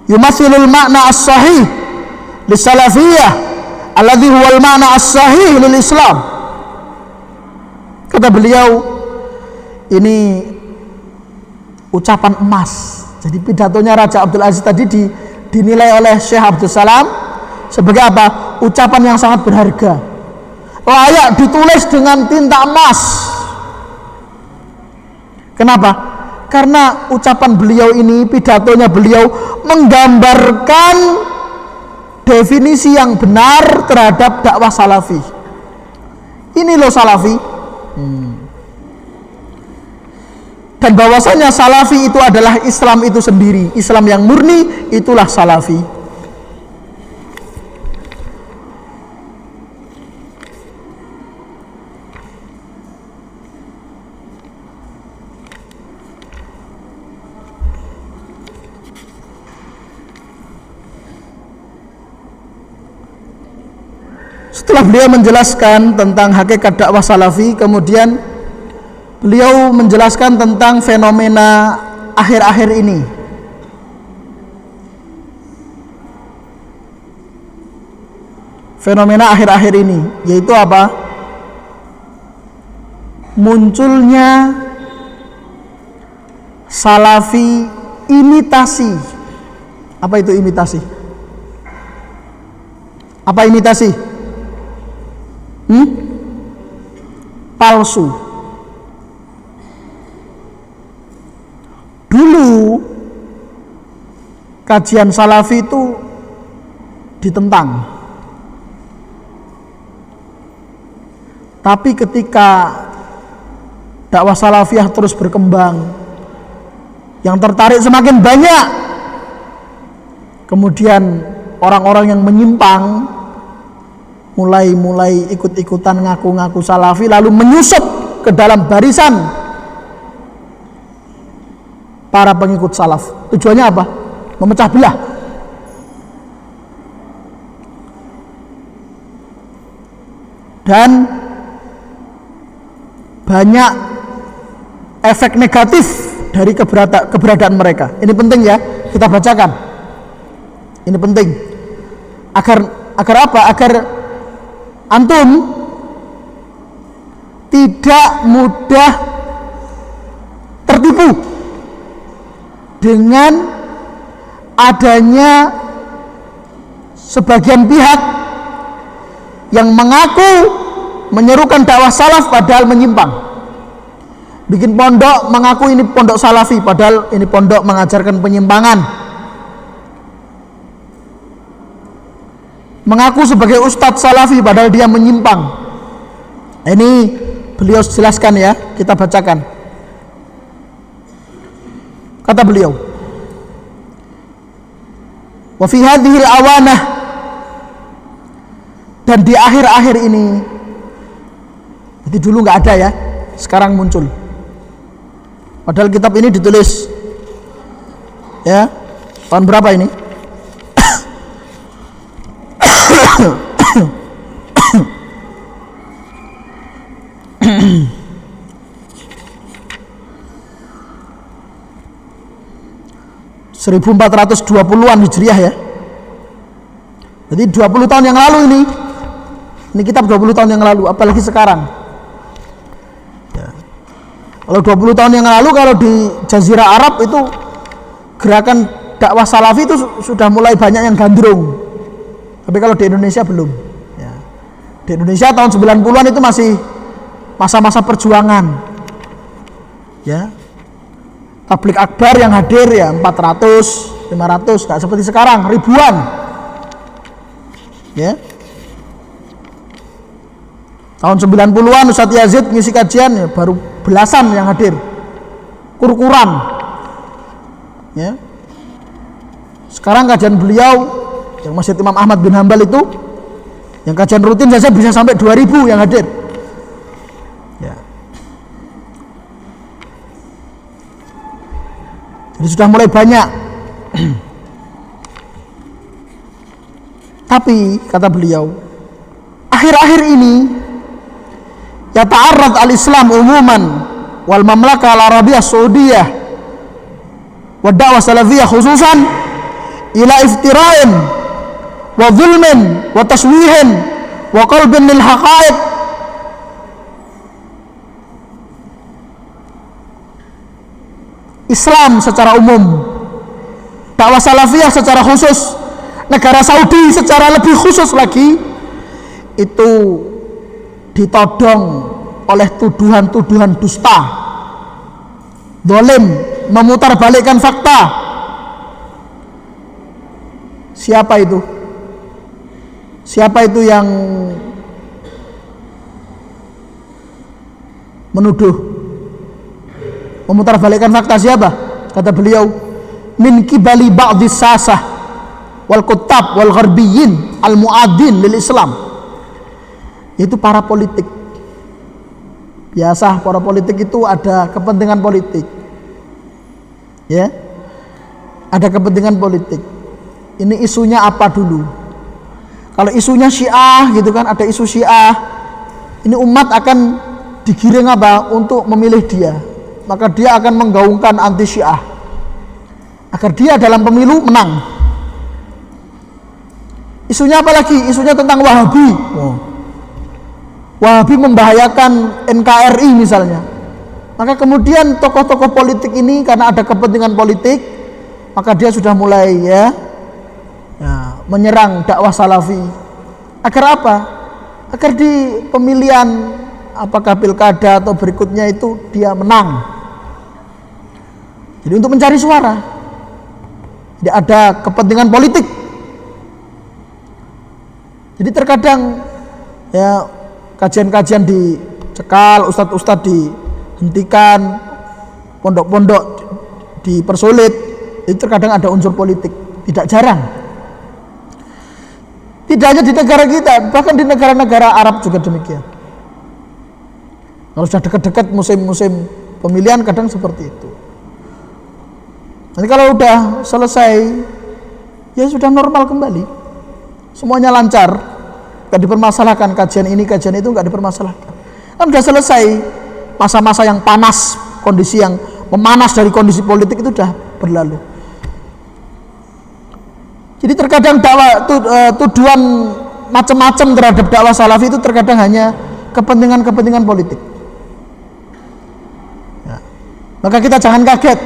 yumathilul makna as-sahih lis-salafiyah alladhi huwal makna as-sahih lil Islam. Kata beliau, ini ucapan emas. Jadi pidatonya Raja Abdul Aziz tadi dinilai oleh Syekh Abdul Salam sebagai apa? Ucapan yang sangat berharga, layak ditulis dengan tinta emas. Kenapa? Karena ucapan beliau ini, pidatonya beliau menggambarkan definisi yang benar terhadap dakwah salafi. Ini loh salafi. Dan bahwasanya salafi itu adalah Islam itu sendiri. Islam yang murni itulah salafi. Setelah beliau menjelaskan tentang hakikat dakwah salafi, kemudian beliau menjelaskan tentang fenomena akhir-akhir ini. Fenomena akhir-akhir ini yaitu apa? Munculnya salafi imitasi. Apa itu imitasi? Apa imitasi? Palsu. Dulu kajian salafi itu ditentang, tapi ketika dakwah salafiyah terus berkembang, yang tertarik semakin banyak, kemudian orang-orang yang menyimpang mulai ikut-ikutan ngaku-ngaku salafi, lalu menyusup ke dalam barisan para pengikut salaf. Tujuannya apa? Memecah belah. Dan banyak efek negatif dari keberadaan mereka. Ini penting ya, kita bacakan. Ini penting. Agar apa? Agar antum tidak mudah tertipu dengan adanya sebagian pihak yang mengaku menyerukan dakwah salaf padahal menyimpang. Bikin pondok mengaku ini pondok salafi padahal ini pondok mengajarkan penyimpangan. Mengaku sebagai ustadz salafi padahal dia menyimpang. Ini beliau jelaskan ya, kita bacakan. Kata beliau, wa fi hadhil awanah, dan di akhir-akhir ini, jadi dulu nggak ada ya, sekarang muncul. Padahal kitab ini ditulis ya tahun berapa ini? 1420-an Hijriah ya. Jadi 20 tahun yang lalu ini kitab 20 tahun yang lalu, apalagi sekarang ya. Kalau 20 tahun yang lalu, kalau di Jazirah Arab itu gerakan dakwah salafi itu sudah mulai banyak yang gandrung. Tapi kalau di Indonesia belum ya. Di Indonesia tahun 90-an itu masih masa-masa perjuangan ya. Tablik akbar yang hadir ya 400, 500, nggak seperti sekarang ribuan ya. Tahun 90-an Ustadz Yazid ngisi kajian ya, baru belasan yang hadir, kur-kuran ya. Sekarang kajian beliau yang Masjid Imam Ahmad bin Hambal itu, yang kajian rutin saja bisa sampai 2000 yang hadir ya. Jadi sudah mulai banyak. Tapi kata beliau, akhir-akhir ini ya ta'arrad al-Islam umuman wal mamlakah al-Arabiyah Saudiyah wa da'wah salafiyah khususan ila iftira'in wa zulmin wa taswihin wa qalbin lil haqaiq. Islam secara umum, dakwah salafiyah secara khusus, negara Saudi secara lebih khusus lagi, itu ditodong oleh tuduhan-tuduhan dusta, zalim, memutarbalikkan fakta. Siapa itu? Siapa itu yang menuduh memutarbalikkan fakta? Siapa? Kata beliau, min kibali ba'dis sasah wal kutab wal gharbiyyin al mu'adin lil Islam. Itu para politik. Biasa para politik itu ada kepentingan politik ya, ada kepentingan politik. Ini isunya apa dulu? Kalau isunya Syiah gitu kan, ada isu Syiah, ini umat akan digiring apa? Untuk memilih dia. Maka dia akan menggaungkan anti Syiah agar dia dalam pemilu menang. Isunya apa lagi? Isunya tentang Wahabi. Wahabi membahayakan NKRI misalnya. Maka kemudian tokoh-tokoh politik ini karena ada kepentingan politik, maka dia sudah mulai ya menyerang dakwah salafi. Agar apa? Agar di pemilihan apakah pilkada atau berikutnya itu dia menang. Jadi untuk mencari suara. Jadi ada kepentingan politik. Jadi terkadang ya kajian-kajian dicekal, ustadz-ustadz dihentikan, pondok-pondok dipersulit. Itu terkadang ada unsur politik, tidak jarang. Tidak hanya di negara kita, bahkan di negara-negara Arab juga demikian. Kalau sudah dekat-dekat musim-musim pemilihan kadang seperti itu. Nanti kalau udah selesai, ya sudah normal kembali, semuanya lancar, nggak dipermasalahkan, kajian ini kajian itu nggak dipermasalahkan. Kan udah selesai masa-masa yang panas, kondisi yang memanas dari kondisi politik itu udah berlalu. Jadi terkadang tuduhan macam-macam terhadap dakwah salafi itu terkadang hanya kepentingan-kepentingan politik. Maka kita jangan kaget.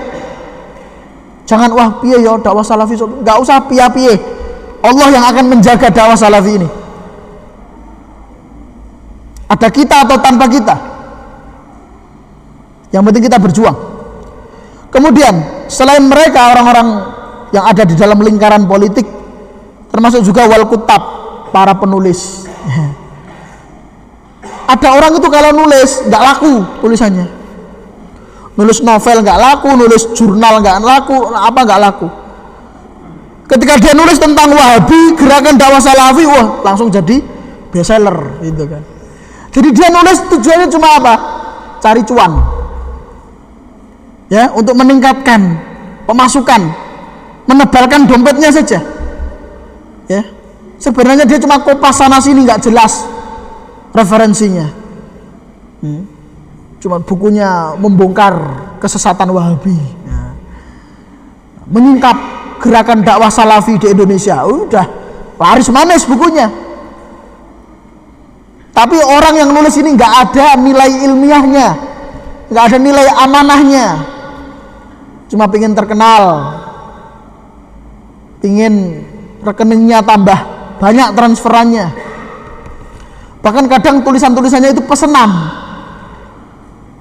Jangan wah piye ya dakwah salafi, enggak usah piye-piye. Allah yang akan menjaga dakwah salafi ini. Ada kita atau tanpa kita. Yang penting kita berjuang. Kemudian selain mereka orang-orang yang ada di dalam lingkaran politik, termasuk juga wal kutab, para penulis. Ada orang itu kalau nulis nggak laku tulisannya. Nulis novel nggak laku, nulis jurnal nggak laku, apa nggak laku. Ketika dia nulis tentang Wahabi, gerakan dakwah salafi, wah langsung jadi bestseller gitu kan. Jadi dia nulis tujuannya cuma apa? Cari cuan. Ya, untuk meningkatkan pemasukan, menebalkan dompetnya saja. Ya. Sebenarnya dia cuma kopas sana sini nggak jelas referensinya. Cuma bukunya membongkar kesesatan Wahabi. Ya. Menyingkap gerakan dakwah salafi di Indonesia. Udah laris manis bukunya. Tapi orang yang nulis ini nggak ada nilai ilmiahnya, nggak ada nilai amanahnya. Cuma pengen terkenal, pengen rekeningnya tambah banyak transferannya. Bahkan kadang tulisan-tulisannya itu pesenan.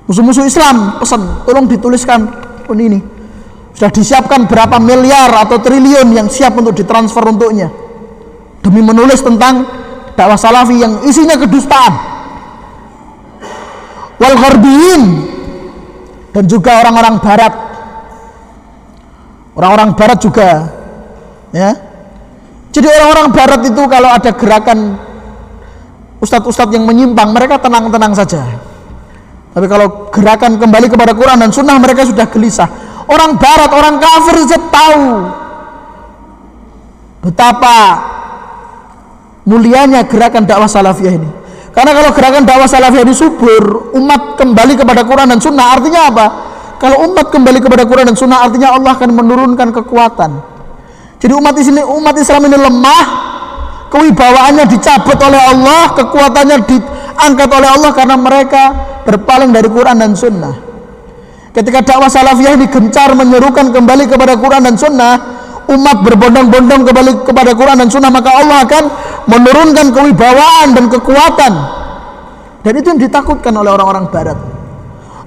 Musuh-musuh Islam pesan, tolong dituliskan ini. Sudah disiapkan berapa miliar atau triliun yang siap untuk ditransfer untuknya. Demi menulis tentang dakwah salafi yang isinya kedustaan. Wal gharbiyin, dan juga orang-orang barat. Orang-orang barat juga ya. Jadi orang-orang barat itu kalau ada gerakan ustadz-ustadz yang menyimpang, mereka tenang-tenang saja. Tapi kalau gerakan kembali kepada Quran dan Sunnah, mereka sudah gelisah. Orang barat, orang kafir saja tahu betapa mulianya gerakan dakwah salafiyah ini. Karena kalau gerakan dakwah salafiyah ini subur, umat kembali kepada Quran dan Sunnah, artinya apa? Kalau umat kembali kepada Quran dan Sunnah, artinya Allah akan menurunkan kekuatan. Jadi umat Islam ini lemah, kewibawaannya dicabut oleh Allah, kekuatannya diangkat oleh Allah karena mereka berpaling dari Quran dan Sunnah. Ketika dakwah salafiyah ini gencar menyerukan kembali kepada Quran dan Sunnah, umat berbondong-bondong kembali kepada Quran dan Sunnah, maka Allah akan menurunkan kewibawaan dan kekuatan. Dan itu yang ditakutkan oleh orang-orang barat.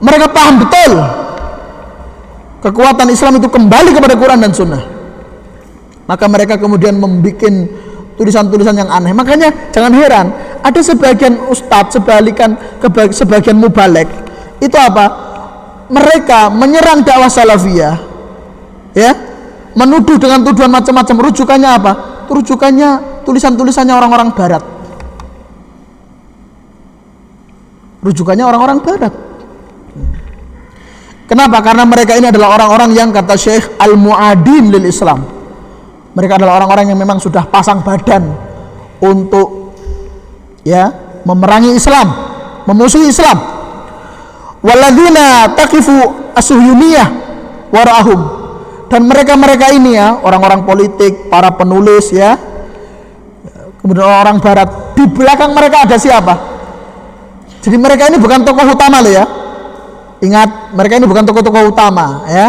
Mereka paham betul kekuatan Islam itu kembali kepada Quran dan Sunnah. Maka mereka kemudian membuat tulisan-tulisan yang aneh. Makanya jangan heran, ada sebagian ustadz, sebagian mubalek itu apa? Mereka menyerang dakwah salafiyah, ya, menuduh dengan tuduhan macam-macam. Rujukannya apa? Rujukannya tulisan-tulisannya orang-orang barat. Rujukannya orang-orang barat. Kenapa? Karena mereka ini adalah orang-orang yang kata Syekh al-mu'adin lil Islam. Mereka adalah orang-orang yang memang sudah pasang badan untuk ya memerangi Islam, memusuhi Islam. Walladzina taqifu as-suhyuniyah warahum, dan mereka ini ya, orang-orang politik, para penulis ya, kemudian orang barat, di belakang mereka ada siapa? Jadi mereka ini bukan tokoh utama loh ya. Ingat, mereka ini bukan tokoh-tokoh utama ya.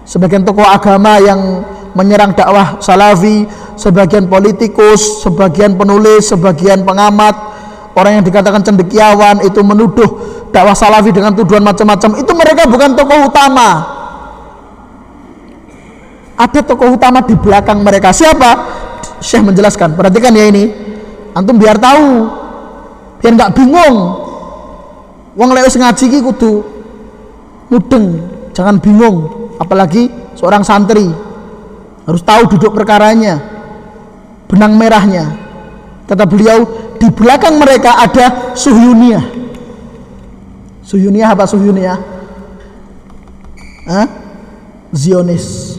Sebagian tokoh agama yang menyerang dakwah salafi, sebagian politikus, sebagian penulis, sebagian pengamat, orang yang dikatakan cendekiawan itu menuduh dakwah salafi dengan tuduhan macam-macam. Itu mereka bukan tokoh utama. Ada tokoh utama di belakang mereka. Siapa? Syekh menjelaskan. Perhatikan ya ini, antum biar tahu, biar nggak bingung. Wong lek wis ngaji ki kudu mudeng, jangan bingung. Apalagi seorang santri harus tahu duduk perkaranya, benang merahnya. Kata beliau, di belakang mereka ada suhyuniyah. Suhyuniyah apa suhyuniyah? Zionis.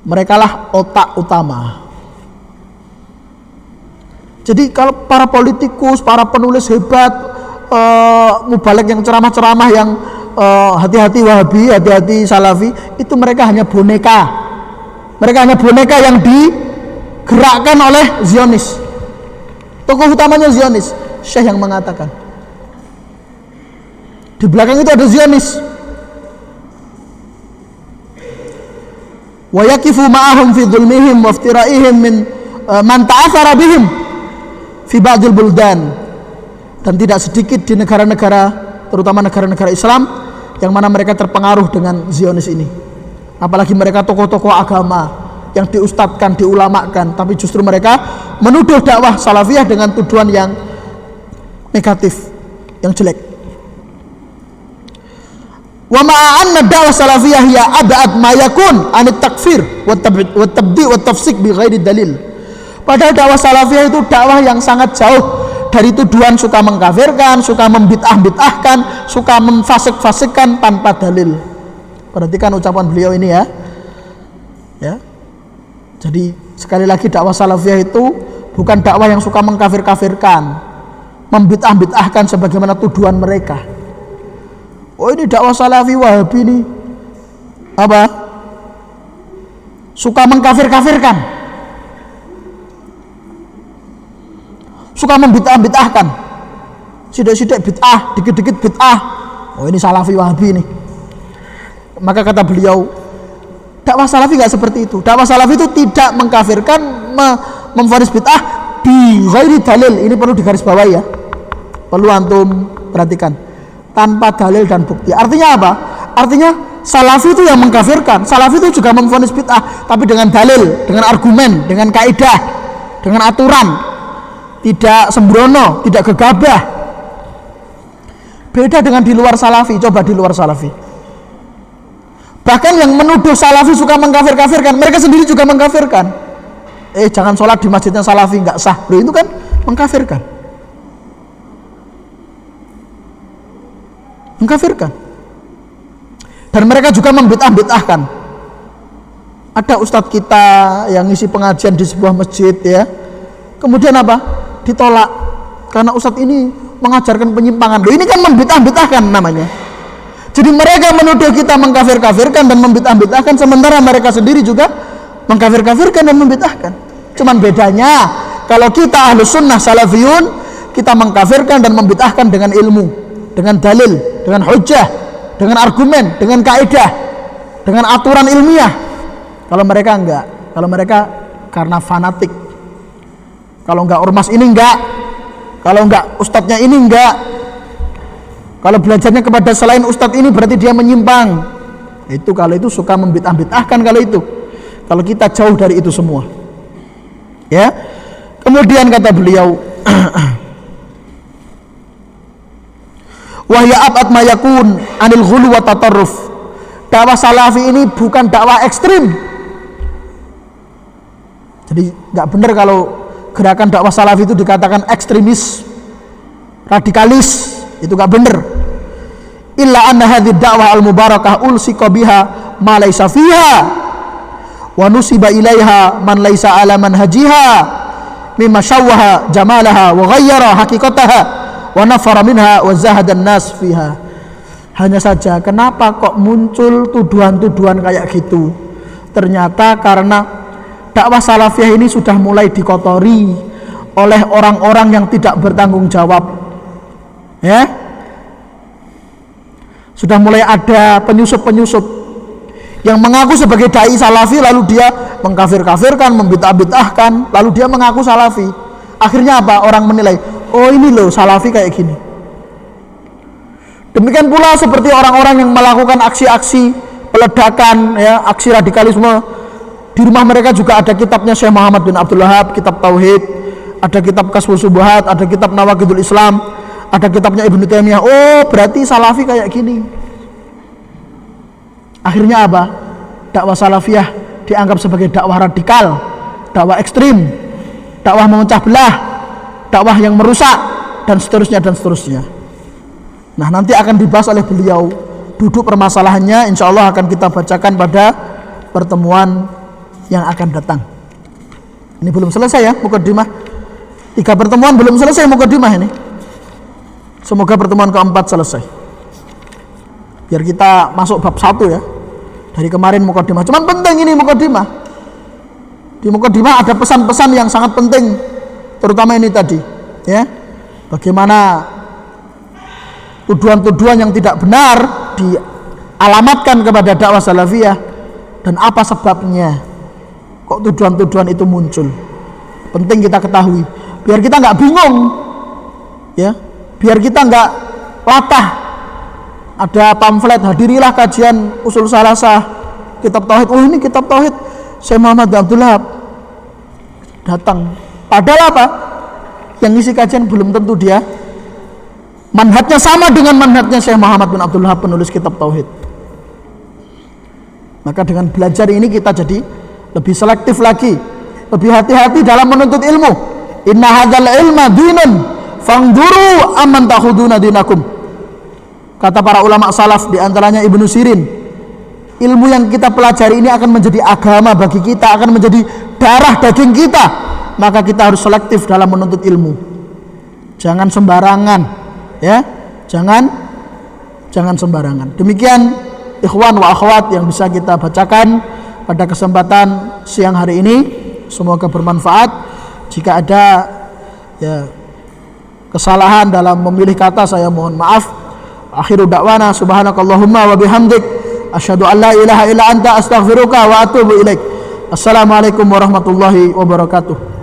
Mereka lah otak utama. Jadi kalau para politikus, para penulis hebat, mubalek yang ceramah-ceramah yang hati-hati Wahabi, hati-hati Salafi, itu mereka hanya boneka. Mereka hanya boneka yang digerakkan oleh Zionis. Tokoh utamanya Zionis. Syekh yang mengatakan. Di belakang itu ada Zionis. Wa yaqifu ma'ahum fi dhulmihim wa iftira'ihim min man ta'athara bihim fi ba'dil buldan. Dan tidak sedikit di negara-negara, terutama negara-negara Islam, yang mana mereka terpengaruh dengan Zionis ini. Apalagi mereka tokoh-tokoh agama yang diustadkan, diulamakan, tapi justru mereka menuduh dakwah salafiyah dengan tuduhan yang negatif, yang jelek. Wa ma'anna dakwah salafiyah hiya ab'ad ma yakun anit takfir wa tabdi' wa tafsik bi ghairi dalil. Padahal dakwah salafiyah itu dakwah yang sangat jauh dari tuduhan suka mengkafirkan, suka membid'ah-bid'ahkan, suka memfasik-fasikkan tanpa dalil. Perhatikan ucapan beliau ini ya. Ya. Jadi sekali lagi dakwah salafiyah itu bukan dakwah yang suka mengkafir-kafirkan, membid'ah-bid'ahkan sebagaimana tuduhan mereka. Oh ini dakwah salafi Wahabi ini apa? Suka mengkafir-kafirkan, suka membid'ah-bid'ahkan, sidik-sidik bid'ah, dikit-dikit bid'ah. Oh ini salafi Wahabi ini. Maka kata beliau, dakwah salafi nggak seperti itu. Dakwah salafi itu tidak mengkafirkan, memvonis bid'ah di ghairi dalil. Ini perlu digarisbawahi ya. Perlu antum perhatikan. Tanpa dalil dan bukti. Artinya apa? Artinya salafi itu yang mengkafirkan. Salafi itu juga memvonis bid'ah, tapi dengan dalil, dengan argumen, dengan kaidah, dengan aturan. Tidak sembrono, tidak gegabah. Beda dengan di luar salafi. Coba di luar salafi. Bahkan yang menuduh salafi suka mengkafir-kafirkan, mereka sendiri juga mengkafirkan. Jangan sholat di masjidnya salafi, nggak sah. Loh, itu kan mengkafirkan. Mengkafirkan. Dan mereka juga membid'ah-bid'ahkan. Ada ustadz kita yang ngisi pengajian di sebuah masjid ya. Kemudian apa? Ditolak karena ustadz ini mengajarkan penyimpangan. Loh, ini kan membid'ah-bid'ahkan namanya. Jadi mereka menuduh kita mengkafir-kafirkan dan membid'ah-bid'ahkan, sementara mereka sendiri juga mengkafir-kafirkan dan membid'ahkan. Cuman bedanya, kalau kita ahlus sunnah salafiyun, kita mengkafirkan dan membid'ahkan dengan ilmu, dengan dalil, dengan hujjah, dengan argumen, dengan kaidah, dengan aturan ilmiah. Kalau mereka enggak, kalau mereka karena fanatik. Kalau enggak ormas ini enggak, kalau enggak ustadznya ini enggak. Kalau belajarnya kepada selain ustadz ini berarti dia menyimpang. Itu kalau itu suka membid'ah-bid'ahkan kalau itu. Kalau kita jauh dari itu semua. Ya. Kemudian kata beliau, wahya ab'ad ma yakun anil ghulu wa tatarruf. Dakwah salafi ini bukan dakwah ekstrim. Jadi enggak benar kalau gerakan dakwah salafi itu dikatakan ekstremis, radikalis. Itu enggak benar. Illa anna hadhihi da'wah al-mubarakah ulsiqa biha ma laysa fiha wa nusiba ilaiha man laysa ala manhajiha mimma syawwaha jamalaha wa ghayyara haqiqataha wa nafara minha wa zahada an-nas fiha. Hanya saja kenapa kok muncul tuduhan-tuduhan kayak gitu? Ternyata karena dakwah salafiyah ini sudah mulai dikotori oleh orang-orang yang tidak bertanggung jawab. Ya. Sudah mulai ada penyusup-penyusup yang mengaku sebagai dai salafi, lalu dia mengkafir-kafirkan, membid'ah-bid'ahkan, lalu dia mengaku salafi. Akhirnya apa? Orang menilai, oh ini loh salafi kayak gini. Demikian pula seperti orang-orang yang melakukan aksi-aksi peledakan, ya, aksi radikalisme. Di rumah mereka juga ada kitabnya Syekh Muhammad bin Abdul Wahab, kitab Tauhid, ada kitab Kashfus Syubhat, ada kitab Nawaqidul Islam, ada kitabnya Ibnu Taimiyah. Oh, berarti salafi kayak gini. Akhirnya apa? Dakwah salafiyah dianggap sebagai dakwah radikal, dakwah ekstrim, dakwah memecah belah, dakwah yang merusak, dan seterusnya dan seterusnya. Nah, nanti akan dibahas oleh beliau. Duduk permasalahannya insya Allah akan kita bacakan pada pertemuan yang akan datang. Ini belum selesai ya mukaddimah. 3 pertemuan belum selesai mukaddimah ini. Semoga pertemuan keempat selesai. Biar kita masuk bab 1 ya. Dari kemarin mukaddimah. Cuman penting ini mukaddimah. Di mukaddimah ada pesan-pesan yang sangat penting, terutama ini tadi, ya. Bagaimana tuduhan-tuduhan yang tidak benar dialamatkan kepada dakwah salafiyah, dan apa sebabnya kok tuduhan-tuduhan itu muncul. Penting kita ketahui biar kita nggak bingung, ya, biar kita nggak latah. Ada pamflet, hadirilah kajian usul salasah, kitab tauhid. Oh, ini kitab tauhid Syekh Muhammad bin Abdul Wahab. Datang, padahal apa? Yang ngisi kajian belum tentu dia manhajnya sama dengan manhajnya Syekh Muhammad bin Abdul Wahab, penulis kitab tauhid. Maka dengan belajar ini kita jadi lebih selektif lagi, lebih hati-hati dalam menuntut ilmu. Inna hadzal ilma dinun fangduru amman takhuduna dinakum. Kata para ulama salaf, di antaranya Ibnu Sirin, ilmu yang kita pelajari ini akan menjadi agama bagi kita, akan menjadi darah daging kita. Maka kita harus selektif dalam menuntut ilmu. Jangan sembarangan, ya. Jangan sembarangan. Demikian ikhwan wa akhwat yang bisa kita bacakan pada kesempatan siang hari ini. Semoga bermanfaat. Jika ada ya kesalahan dalam memilih kata, saya mohon maaf. Akhiru da'wana subhanakallahumma wa bihamdik asyhadu an la ilaha illa anta astaghfiruka wa atubu ilaik. Assalamualaikum warahmatullahi wabarakatuh.